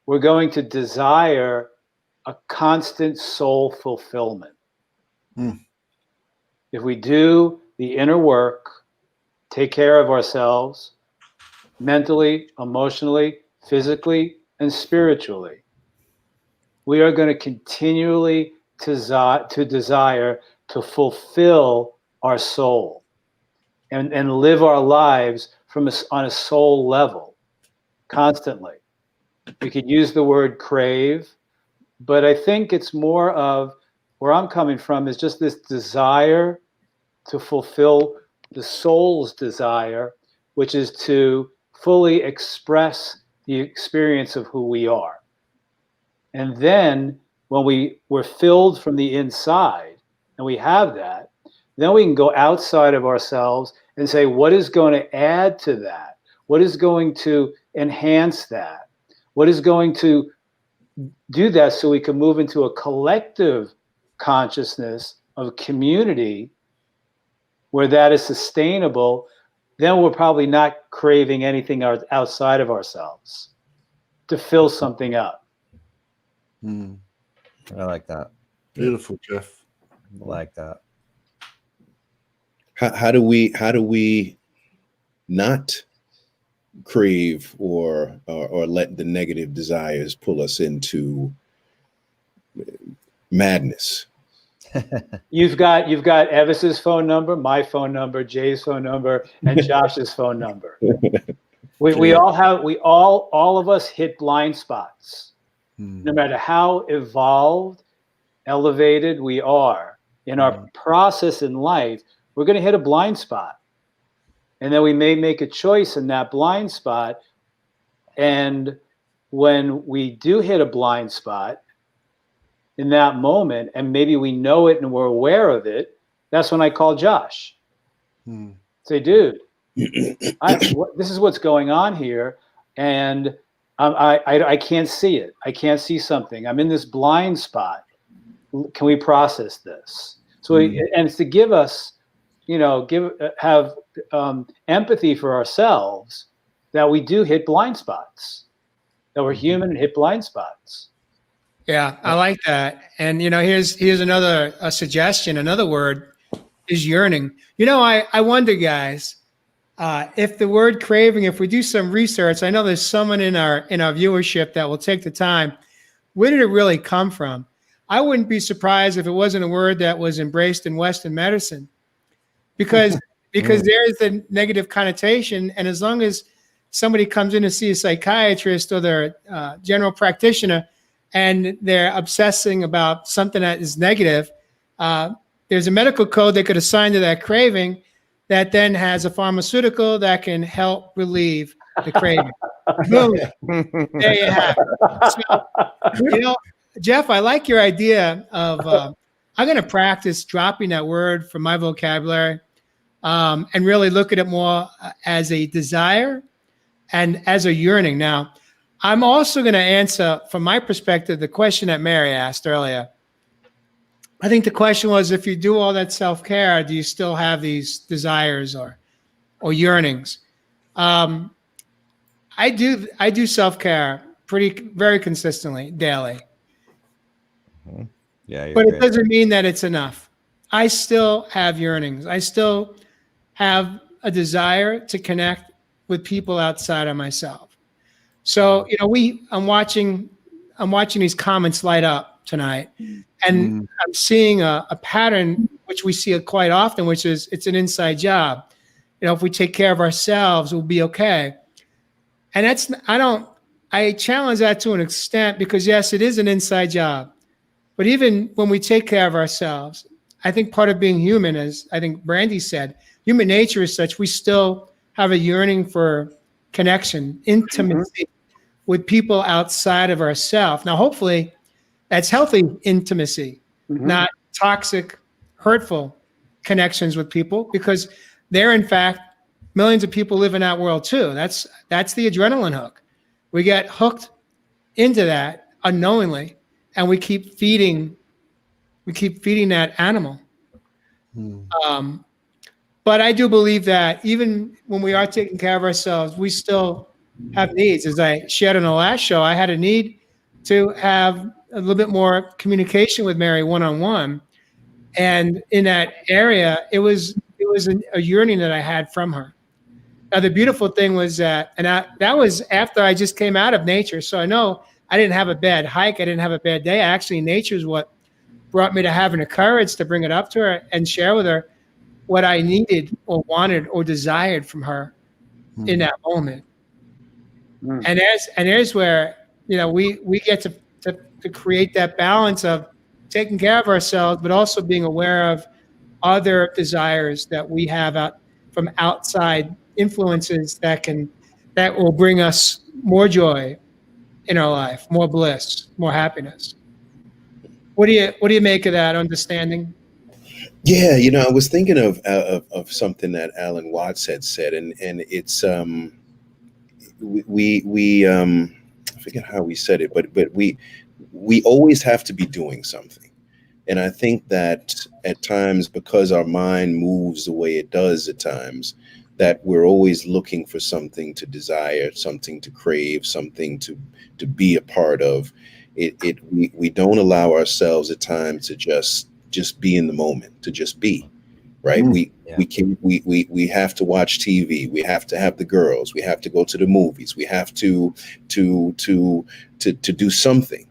we're going to desire a constant soul fulfillment. If we do the inner work, take care of ourselves mentally, emotionally, physically, and spiritually, we are going to continually to desire to fulfill our soul and live our lives on a soul level constantly. We could use the word crave, but I think it's more of where I'm coming from is just this desire to fulfill the soul's desire, which is to fully express the experience of who we are. And then when we're filled from the inside and we have that, then we can go outside of ourselves and say, what is going to add to that? What is going to enhance that? What is going to do that so we can move into a collective consciousness of community where that is sustainable? Then we're probably not craving anything outside of ourselves to fill something up. I like that. Beautiful, Jeff. I like that. How do we not crave or let the negative desires pull us into madness? You've got Evis's phone number, my phone number, Jay's phone number, and Josh's phone number. We all of us hit blind spots. No matter how evolved, elevated we are in our process in life, we're going to hit a blind spot. And then we may make a choice in that blind spot. And when we do hit a blind spot in that moment, and maybe we know it and we're aware of it, that's when I call Josh. Say, dude, this is what's going on here. And I can't see it. I can't see something. I'm in this blind spot. Can we process this? So, and it's to give us, have empathy for ourselves that we do hit blind spots, that we're human and hit blind spots. Yeah, I like that. And here's another suggestion. Another word is yearning. I wonder, guys. If the word craving, if we do some research, I know there's someone in our viewership that will take the time. Where did it really come from? I wouldn't be surprised if it wasn't a word that was embraced in Western medicine, because there is the negative connotation. And as long as somebody comes in to see a psychiatrist or their general practitioner, and they're obsessing about something that is negative, there's a medical code they could assign to that craving that then has a pharmaceutical that can help relieve the craving. Boom. There you have it. So, Jeff, I like your idea of I'm going to practice dropping that word from my vocabulary and really look at it more as a desire and as a yearning. Now, I'm also going to answer, from my perspective, the question that Mary asked earlier. I think the question was, if you do all that self-care, do you still have these desires or yearnings? I do self-care very consistently, daily. Yeah, but it doesn't mean that it's enough. I still have yearnings. I still have a desire to connect with people outside of myself. So, I'm watching these comments light up tonight. And I'm seeing a pattern, which we see quite often, which is it's an inside job. If we take care of ourselves, we'll be okay. And I challenge that to an extent, because yes, it is an inside job. But even when we take care of ourselves, I think part of being human, as I think Brandy said, human nature is such, we still have a yearning for connection, intimacy. with people outside of ourselves. Now, hopefully, that's healthy intimacy, not toxic, hurtful connections with people, because they're in fact millions of people live in that world too. That's the adrenaline hook. We get hooked into that unknowingly, and we keep feeding that animal. But I do believe that even when we are taking care of ourselves, we still have needs. As I shared on the last show, I had a need to have a little bit more communication with Mary one-on-one. And in that area, it was a yearning that I had from her. Now, the beautiful thing was that, that was after I just came out of nature. So I know I didn't have a bad hike. I didn't have a bad day. Actually, nature is what brought me to having the courage to bring it up to her and share with her what I needed or wanted or desired from her in that moment. And there's where, we get to create that balance of taking care of ourselves, but also being aware of other desires that we have out from outside influences that will bring us more joy in our life, more bliss, more happiness. What do you make of that understanding? Yeah, I was thinking of something that Alan Watts had said, and it's we I forget how we said it, but we always have to be doing something. And I think that at times, because our mind moves the way it does at times, that we're always looking for something to desire, something to crave, something to be a part of. We don't allow ourselves at times to just be in the moment, to just be, right? We have to watch TV. We have to have the girls. We have to go to the movies. We have to do something.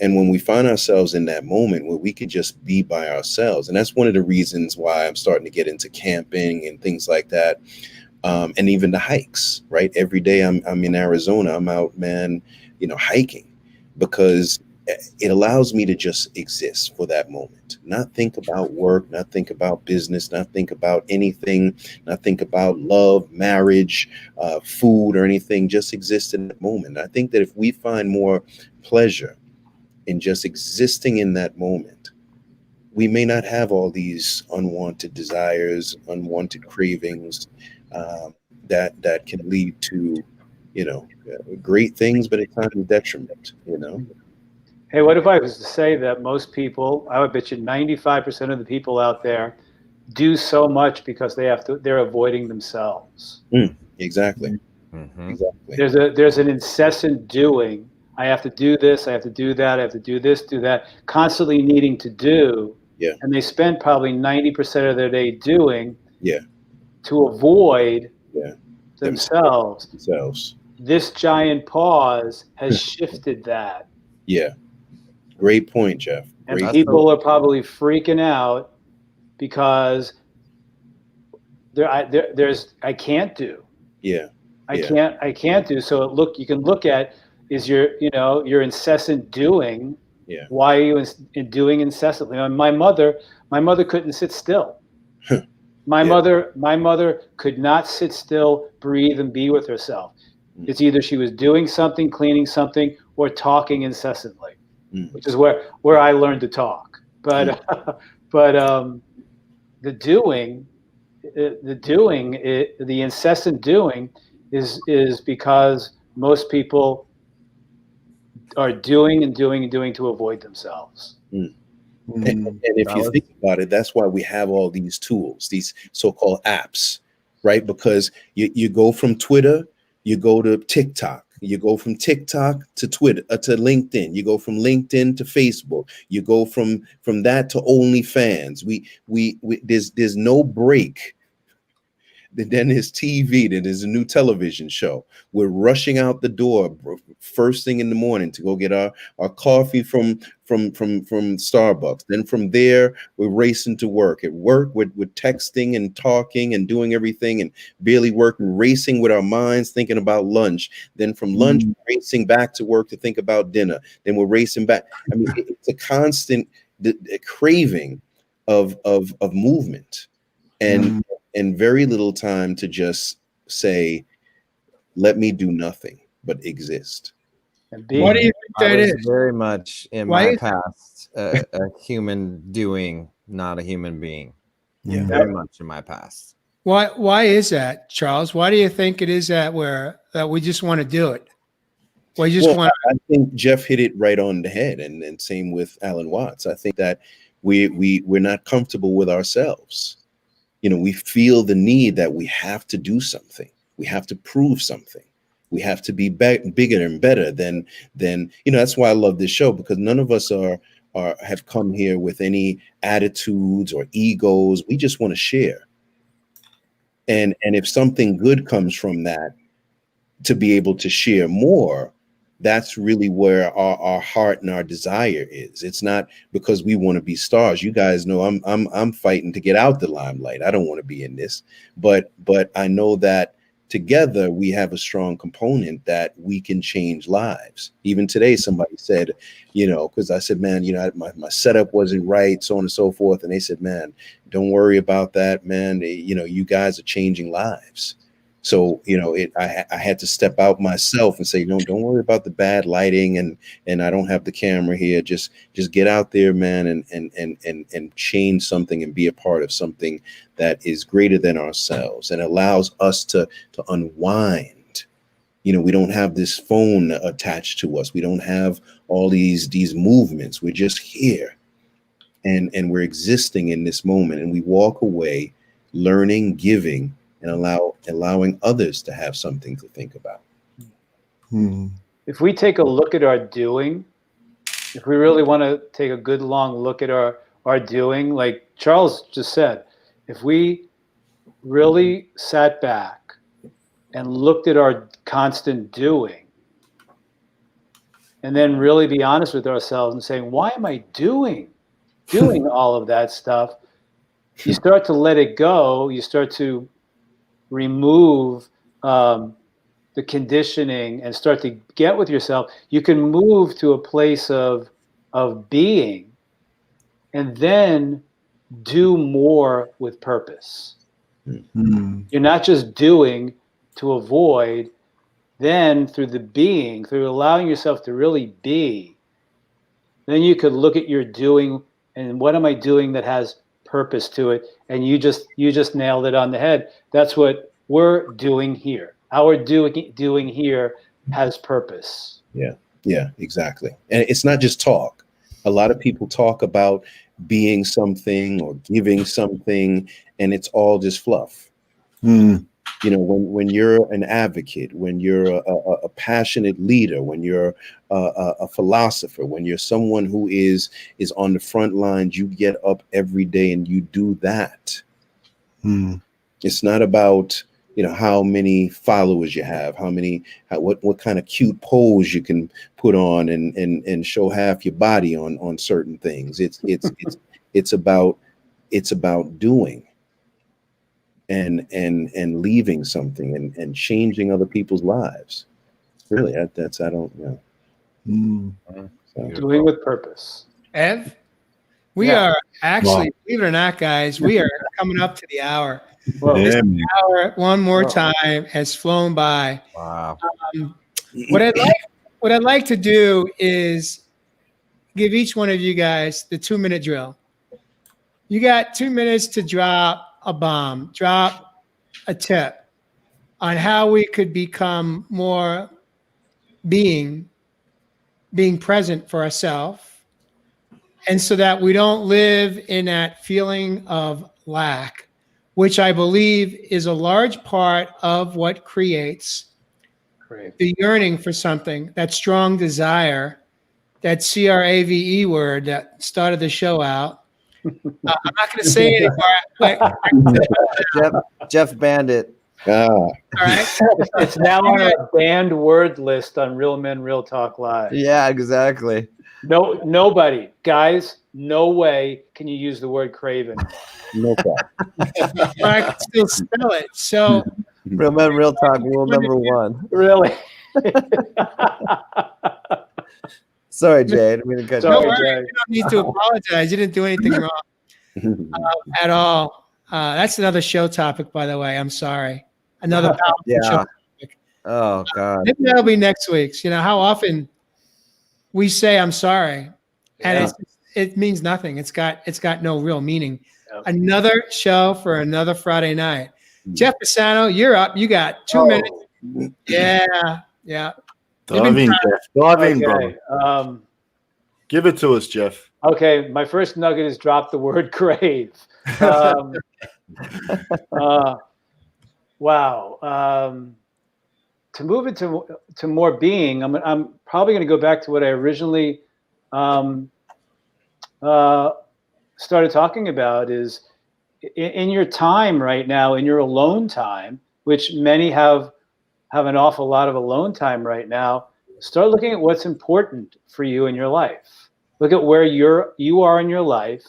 And when we find ourselves in that moment where we could just be by ourselves, and that's one of the reasons why I'm starting to get into camping and things like that, and even the hikes, right? Every day I'm in Arizona, I'm out, man, hiking, because it allows me to just exist for that moment, not think about work, not think about business, not think about anything, not think about love, marriage, food, or anything, just exist in that moment. I think that if we find more pleasure in just existing in that moment, we may not have all these unwanted desires, unwanted cravings that can lead to, great things, but at times detriment, Hey, what if I was to say that most people, I would bet you 95% of the people out there do so much because they're avoiding themselves. Exactly. Exactly. There's an incessant doing. I have to do this, I have to do that, I have to do this, do that, constantly needing to do. Yeah. And they spend probably 90% of their day doing to avoid themselves. This giant pause has shifted that. Yeah. Great point, Jeff. And people are probably freaking out because I can't do. Yeah. I can't do. So you can look at is your incessant doing. Yeah. Why are you doing incessantly? My mother couldn't sit still. My mother could not sit still, breathe, and be with herself. It's either she was doing something, cleaning something, or talking incessantly, which is where I learned to talk. But the incessant doing is because most people are doing and doing and doing to avoid themselves. And if you think about it, that's why we have all these tools, these so-called apps, right? Because you go from Twitter, you go to TikTok, you go from TikTok to Twitter, to LinkedIn, you go from LinkedIn to Facebook, you go from that to OnlyFans. There's no break. Then there's TV, then there's a new television show. We're rushing out the door first thing in the morning to go get our coffee from Starbucks. Then from there, we're racing to work. At work, we're texting and talking and doing everything and barely working, racing with our minds, thinking about lunch. Then from lunch, racing back to work to think about dinner. Then we're racing back. I mean, it's a constant craving of movement. And very little time to just say, let me do nothing. but exist. And What do you think I that was is? very much in Why my is- past a human doing, not a human being. Yeah. Very much in my past. Why is that, Charles? Why do you think it is that we just want to do it? We just Well, want. I think Jeff hit it right on the head, and same with Alan Watts. I think that we're not comfortable with ourselves. You know, we feel the need that we have to do something. We have to prove something. We have to be bigger and better than you know. That's why I love this show, because none of us have come here with any attitudes or egos. We just want to share. And if something good comes from that, to be able to share more, that's really where our heart and our desire is. It's not because we want to be stars. You guys know I'm fighting to get out the limelight. I don't want to be in this, but I know that together we have a strong component that we can change lives. Even today, somebody said, you know, because I said, man, you know, my setup wasn't right, so on and so forth. And they said, man, don't worry about that, man. You know, you guys are changing lives. So, you know, I had to step out myself and say, no, don't worry about the bad lighting and I don't have the camera here. Just get out there, man, and change something and be a part of something that is greater than ourselves and allows us to unwind. You know, we don't have this phone attached to us. We don't have all these movements. We're just here and we're existing in this moment, and we walk away learning, giving, and allowing others to have something to think about. If we take a look at our doing, if we really want to take a good long look at our doing, like Charles just said, if we really sat back and looked at our constant doing, and then really be honest with ourselves and saying, why am I doing all of that stuff? You start to let it go. You start to remove the conditioning and start to get with yourself. You can move to a place of being and then do more with purpose. You're not just doing to avoid. Then through the being, through allowing yourself to really be, then you could look at your doing and what am I doing that has purpose to it? And you just nailed it on the head. That's what we're doing here. Our doing here has purpose. Yeah, exactly. And it's not just talk. A lot of people talk about being something or giving something, and it's all just fluff. You know, when you're an advocate, when you're a passionate leader, when you're a philosopher, when you're someone who is on the front lines, you get up every day and you do that. It's not about, you know, how many followers you have, what kind of cute pose you can put on and show half your body on certain things. It's about doing. And leaving something and changing other people's lives. Really, that's I don't know. So. Doing with purpose. Ev, we are actually, believe it or not, guys, we are coming up to the hour. This hour, one more time, has flown by. Wow. What I'd like to do is give each one of you guys the 2-minute drill. You got 2 minutes to drop a bomb, drop a tip on how we could become more being present for ourselves, and so that we don't live in that feeling of lack, which I believe is a large part of what creates the yearning for something, that strong desire, that CRAVE word that started the show out. I'm not going to say it anymore. Jeff Bandit. All right. It's now on our banned word list on Real Men Real Talk Live. Yeah, exactly. No, nobody, guys, no way can you use the word craving. No problem. But I can still spell it. So Real Men Real Talk rule number 1. Really? Sorry, Jay. I didn't mean to cut you don't off. worry, you don't need to apologize. You didn't do anything wrong at all. That's another show topic, by the way. I'm sorry. Another powerful show topic. Oh God. Maybe that'll be next week's. How often we say I'm sorry, and it means nothing. It's got no real meaning. Yeah. Another show for another Friday night. Jeff Pisano, you're up. You got 2 minutes. Yeah. Dive in, Jeff. Dive in, brother. Okay. Give it to us, Jeff. Okay, my first nugget is drop the word crave. Wow. To move into more being, I'm probably going to go back to what I originally started talking about. Is in your time right now, in your alone time, which many have an awful lot of alone time right now. Start looking at what's important for you in your life. Look at where you are in your life,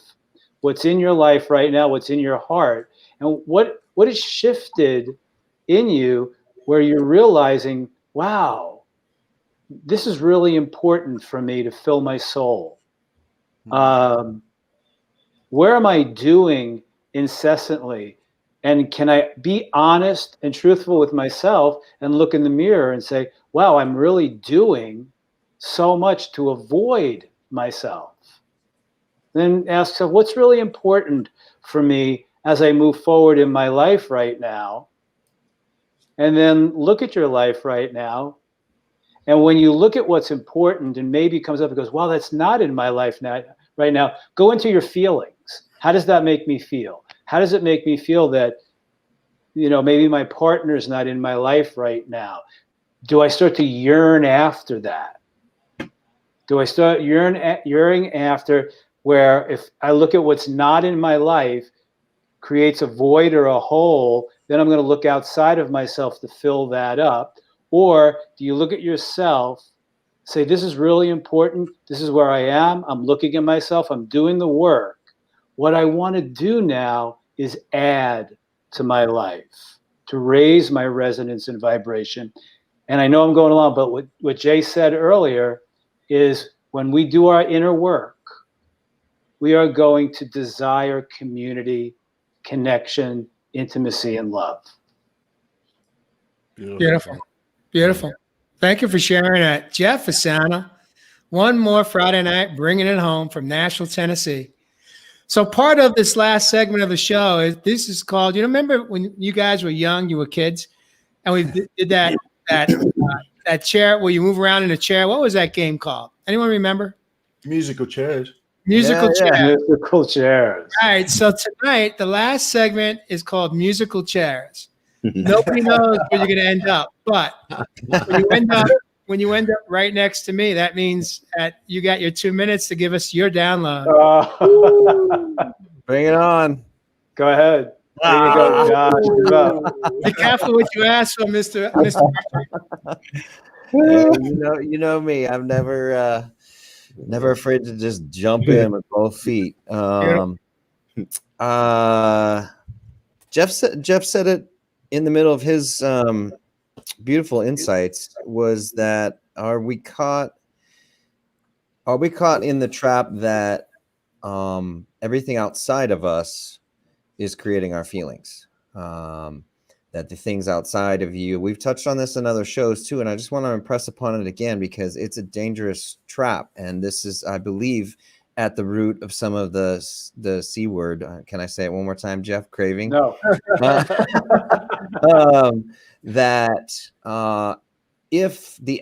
what's in your life right now, what's in your heart, and what has shifted in you where you're realizing, wow, this is really important for me to fill my soul. Where am I doing incessantly? And can I be honest and truthful with myself and look in the mirror and say, wow, I'm really doing so much to avoid myself. Then ask yourself, what's really important for me as I move forward in my life right now? And then look at your life right now. And when you look at what's important and maybe comes up and goes, well, that's not in my life now, right now, go into your feelings. How does that make me feel? How does it make me feel that, maybe my partner's not in my life right now? Do I start to yearn after that? Do I start yearning after where if I look at what's not in my life creates a void or a hole, then I'm going to look outside of myself to fill that up? Or do you look at yourself, say, this is really important. This is where I am. I'm looking at myself. I'm doing the work. What I want to do now is add to my life, to raise my resonance and vibration. And I know I'm going along, but what Jay said earlier is when we do our inner work, we are going to desire community, connection, intimacy, and love. Beautiful. Thank you for sharing that. Jeff Asana, one more Friday night, bringing it home from Nashville, Tennessee. So part of this last segment of the show is called, remember when you guys were young, you were kids, and we did that chair where you move around in a chair. What was that game called? Anyone remember? Musical chairs. Musical chairs. Musical chairs. All right. So tonight, the last segment is called musical chairs. Nobody knows where you're going to end up, but when you end up right next to me, that means that you got your 2 minutes to give us your download. Bring it on. Go ahead. There you go, Josh. Be careful what you ask for, Mr. You know me. I'm never afraid to just jump in with both feet. Jeff said it in the middle of his beautiful insights, was that are we caught in the trap that everything outside of us is creating our feelings, that the things outside of you, we've touched on this in other shows too, and I just want to impress upon it again because it's a dangerous trap, and this is, I believe, at the root of some of the C word. Can I say it one more time, Jeff? Craving? No. That if the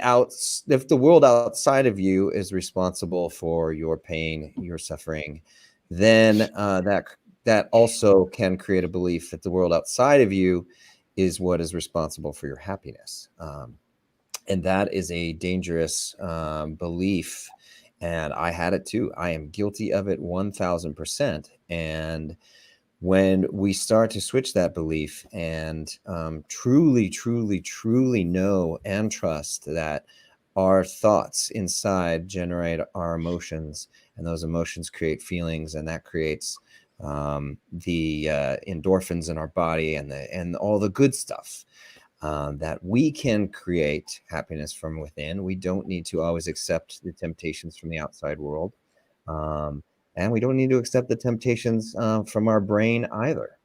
world outside of you is responsible for your pain, your suffering, then that also can create a belief that the world outside of you is what is responsible for your happiness. And that is a dangerous belief. And I had it too. I am guilty of it 1000%. And when we start to switch that belief and truly, truly, truly know and trust that our thoughts inside generate our emotions, and those emotions create feelings, and that creates the endorphins in our body and all the good stuff, that we can create happiness from within. We don't need to always accept the temptations from the outside world. And we don't need to accept the temptations from our brain either.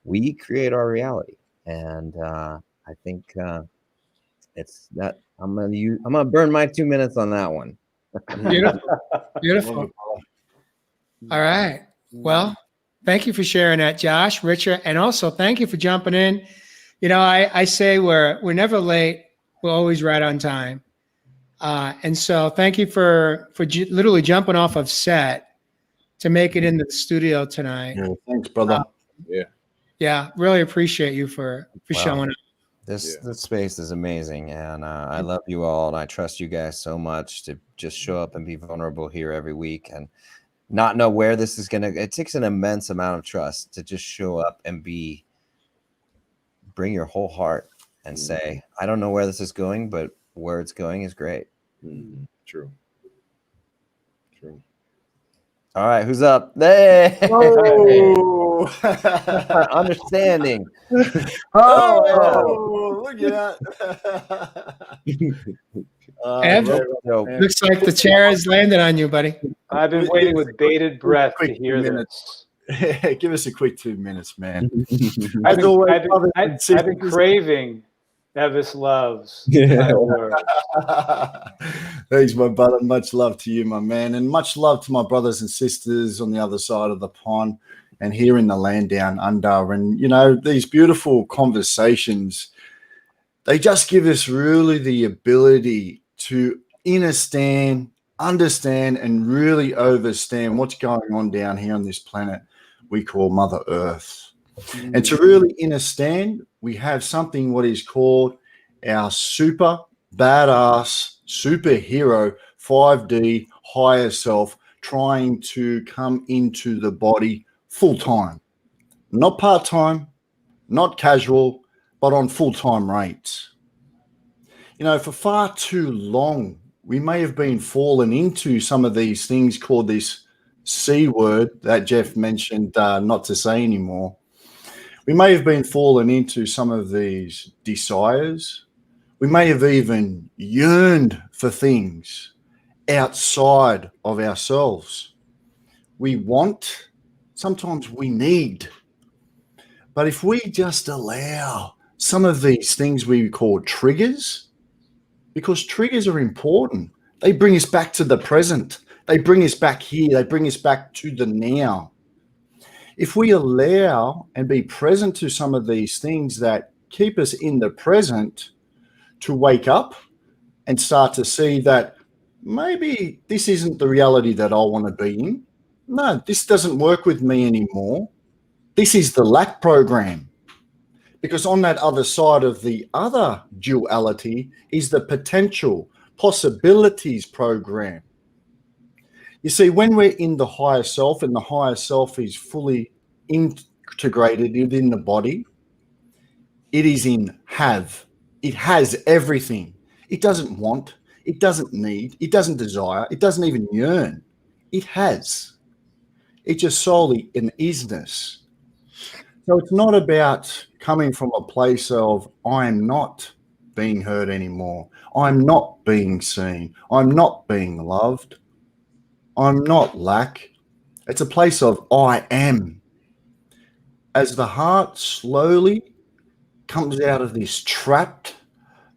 We create our reality. And I think It's that I'm gonna burn my 2 minutes on that one. Beautiful. Beautiful. All right. Well, thank you for sharing that, Josh, Richard, and also thank you for jumping in. You know, I say we're never late. We're always right on time. And so thank you for literally jumping off of set to make it into the studio tonight. Yeah, thanks, brother. Yeah, really appreciate you for showing up. This space is amazing, and I love you all, and I trust you guys so much to just show up and be vulnerable here every week and not know where this is gonna. It takes an immense amount of trust to just show up and bring your whole heart and say, I don't know where this is going, but where it's going is great. True. All right, who's up? Hey! Oh, Understanding. oh, look at that. Looks like the chair has landed on you, buddy. I've been waiting with bated breath to hear minutes. Give us a quick 2 minutes, man. I've been craving Evis Love's. Thanks, my brother. Much love to you, my man, and much love to my brothers and sisters on the other side of the pond and here in the land down under. And, you know, these beautiful conversations, they just give us really the ability to understand, and really understand what's going on down here on this planet we call Mother Earth. And to really understand, we have something what is called our super badass superhero 5D higher self trying to come into the body full time, not part time, not casual, but on full time rates. You know, for far too long, we may have been fallen into some of these things called this C word that Jeff mentioned not to say anymore. We may have been fallen into some of these desires. We may have even yearned for things outside of ourselves. We want, sometimes we need. But if we just allow some of these things we call triggers, because triggers are important. They bring us back to the present. They bring us back here. They bring us back to the now. If we allow and be present to some of these things that keep us in the present, to wake up and start to see that maybe this isn't the reality that I want to be in. No, this doesn't work with me anymore. This is the lack program. Because on that other side of the other duality is the potential possibilities program. You see, when we're in the higher self and the higher self is fully integrated within the body, it is in have. It has everything. It doesn't want, it doesn't need, it doesn't desire, it doesn't even yearn. It has. It's just solely an isness. So it's not about coming from a place of I'm not being heard anymore. I'm not being seen. I'm not being loved. I'm not lack. It's a place of I am. As the heart slowly comes out of this trapped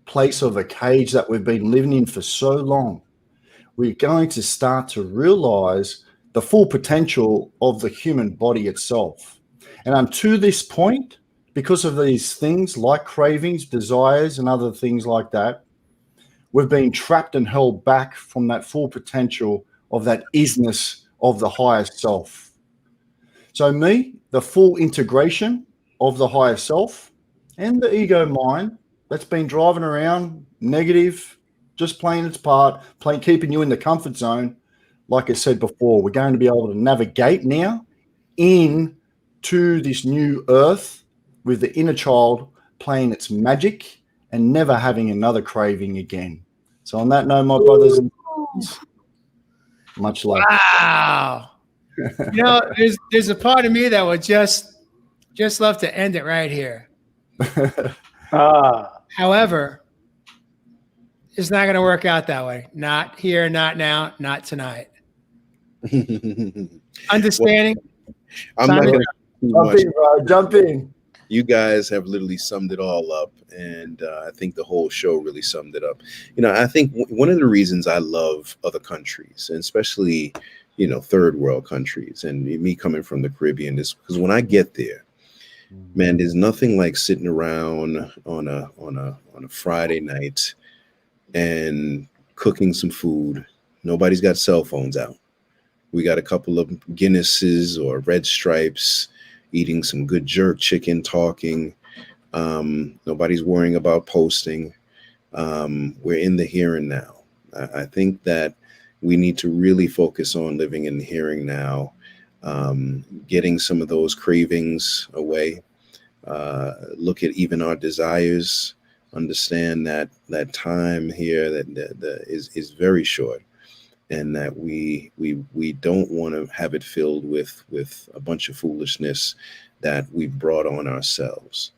place of a cage that we've been living in for so long, we're going to start to realize the full potential of the human body itself. And unto this point, because of these things like cravings, desires, and other things like that, we've been trapped and held back from that full potential of that isness of the higher self. So me, the full integration of the higher self and the ego mind that's been driving around negative, just playing its part, keeping you in the comfort zone. Like I said before, we're going to be able to navigate now into this new earth with the inner child playing its magic and never having another craving again. So on that note, my brothers and sisters, much love. Wow. You know, there's a part of me that would just love to end it right here. However, it's not going to work out that way. Not here, not now, not tonight. Understanding? I'm not going to Jump in, bro. Jump in. You guys have literally summed it all up, and I think the whole show really summed it up. I think one of the reasons I love other countries, and especially third world countries, and me coming from the Caribbean, is because when I get there, man, there's nothing like sitting around on a Friday night and cooking some food. Nobody's got cell phones out. We got a couple of Guinnesses or Red Stripes, eating some good jerk chicken, talking. Nobody's worrying about posting. We're in the here and now. I think that we need to really focus on living in the here and now, getting some of those cravings away. Look at even our desires. Understand that time here that is very short, and that we don't want to have it filled with a bunch of foolishness that we've brought on ourselves.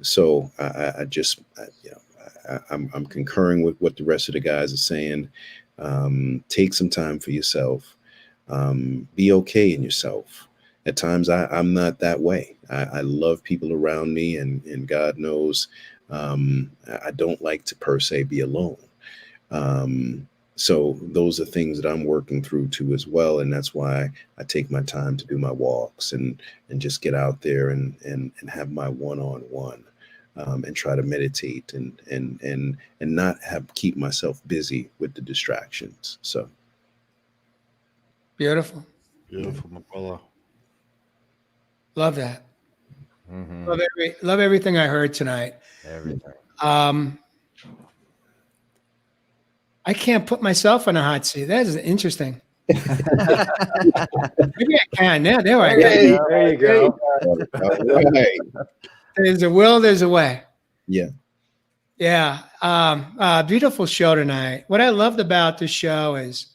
So I'm concurring with what the rest of the guys are saying. Take some time for yourself. Be okay in yourself. At times I'm not that way. I love people around me, and God knows I don't like to per se be alone. So those are things that I'm working through too as well. And that's why I take my time to do my walks and just get out there and have my one-on-one, and try to meditate and not keep myself busy with the distractions. So Beautiful. Beautiful, my brother. Love that. Mm-hmm. Love everything I heard tonight. Everything. I can't put myself on a hot seat. That is interesting. Maybe I can. Yeah, there I go. There you go. all right. There's a will, there's a way. Yeah. Yeah. Beautiful show tonight. What I loved about this show is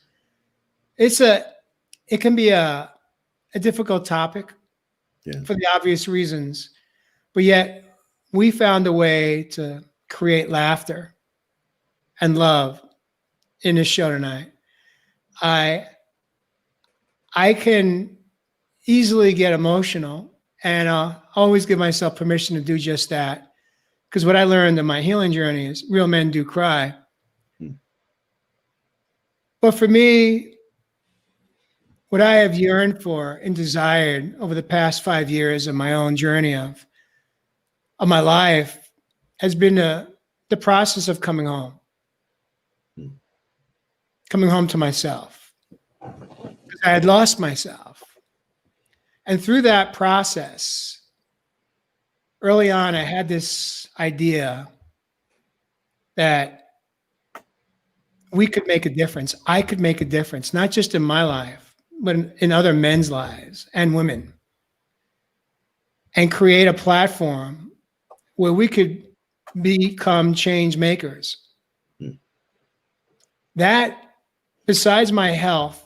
it can be a difficult topic, for the obvious reasons, but yet we found a way to create laughter and love in this show tonight. I can easily get emotional, and I'll always give myself permission to do just that. Because what I learned in my healing journey is real men do cry. But for me, what I have yearned for and desired over the past 5 years of my own journey of my life has been the process of coming home to myself, because I had lost myself. And through that process, early on, I had this idea that we could make a difference. I could make a difference, not just in my life, but in other men's lives and women, and create a platform where we could become change makers. That, besides my health,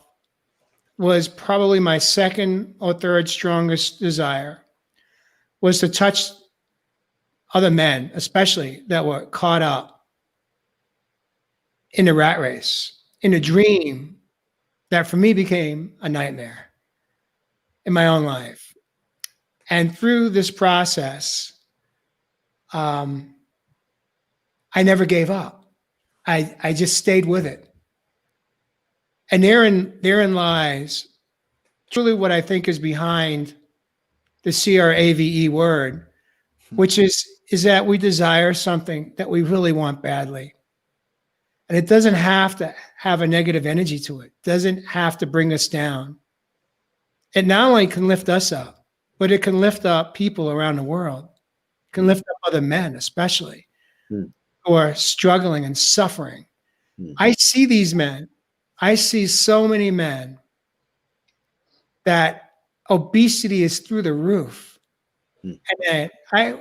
was probably my second or third strongest desire, was to touch other men, especially that were caught up in the rat race, in a dream that for me became a nightmare in my own life. And through this process, I never gave up. I just stayed with it. And therein lies truly what I think is behind the CRAVE word, which is that we desire something that we really want badly. And it doesn't have to have a negative energy to it. It doesn't have to bring us down. It not only can lift us up, but it can lift up people around the world. It can lift up other men, especially, who are struggling and suffering. I see these men. I see so many men that obesity is through the roof. And I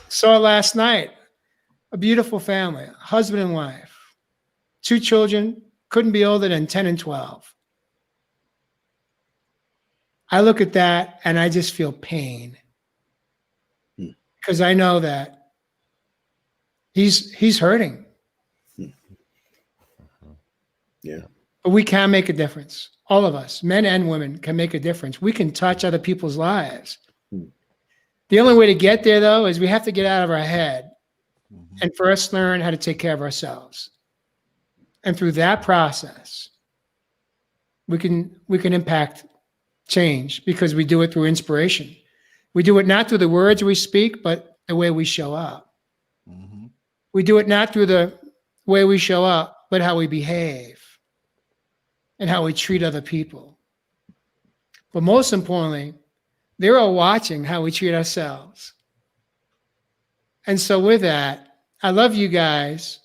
saw last night a beautiful family, husband and wife, 2 children, couldn't be older than 10 and 12. I look at that and I just feel pain, because I know that he's hurting. Yeah. But we can make a difference. All of us, men and women, can make a difference. We can touch other people's lives. The only way to get there, though, is we have to get out of our head Mhm. and first learn how to take care of ourselves. And through that process, we can impact change because we do it through inspiration. We do it not through the words we speak, but the way we show up. Mhm. We do it not through the way we show up, but how we behave and how we treat other people. But most importantly, they're all watching how we treat ourselves. And so with that, I love you guys.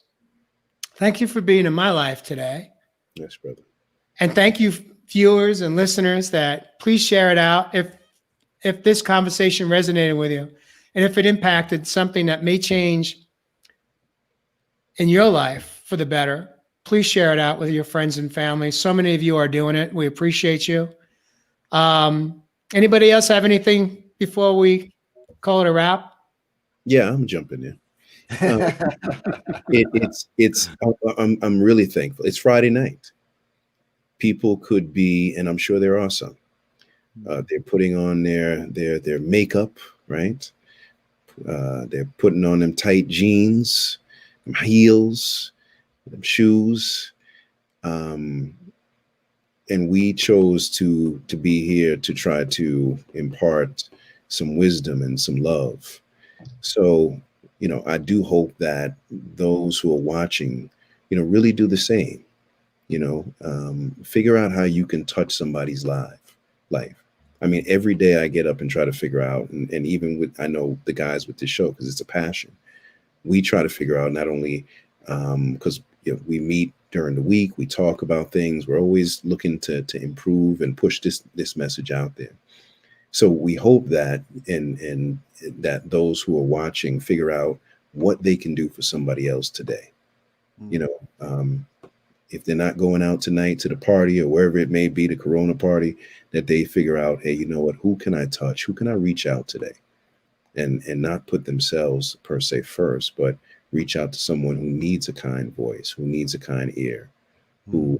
Thank you for being in my life today. Yes, brother. And thank you, viewers and listeners, that please share it out if this conversation resonated with you and if it impacted something that may change in your life for the better. Please share it out with your friends and family. So many of you are doing it. We appreciate you. Anybody else have anything before we call it a wrap? Yeah, I'm jumping in. I'm really thankful. It's Friday night. People could be, and I'm sure there are some. They're putting on their makeup, right? They're putting on them tight jeans, them heels, them shoes, and we chose to be here to try to impart some wisdom and some love. So, I do hope that those who are watching, really do the same. Figure out how you can touch somebody's life. I mean, every day I get up and try to figure out, and even with, I know the guys with this show, because it's a passion. We try to figure out not only because we meet during the week, we talk about things. We're always looking to improve and push this message out there. So we hope that and that those who are watching figure out what they can do for somebody else today. If they're not going out tonight to the party or wherever it may be, the Corona party, that they figure out, hey, you know what, who can I touch? Who can I reach out today? And not put themselves per se first, but reach out to someone who needs a kind voice, who needs a kind ear, who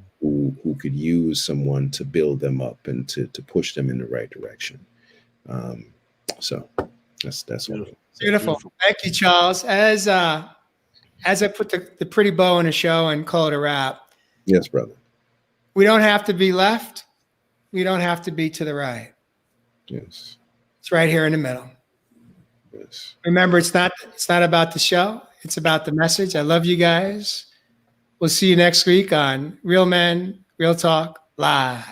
could use someone to build them up and to push them in the right direction. So that's Beautiful. Beautiful. Thank you, Charles. As I put the pretty bow in a show and call it a wrap, yes, brother. we don't have to be left. We don't have to be to the right. Yes. It's right here in the middle. Yes. Remember, it's not about the show. It's about the message. I love you guys. We'll see you next week on Real Men, Real Talk Live.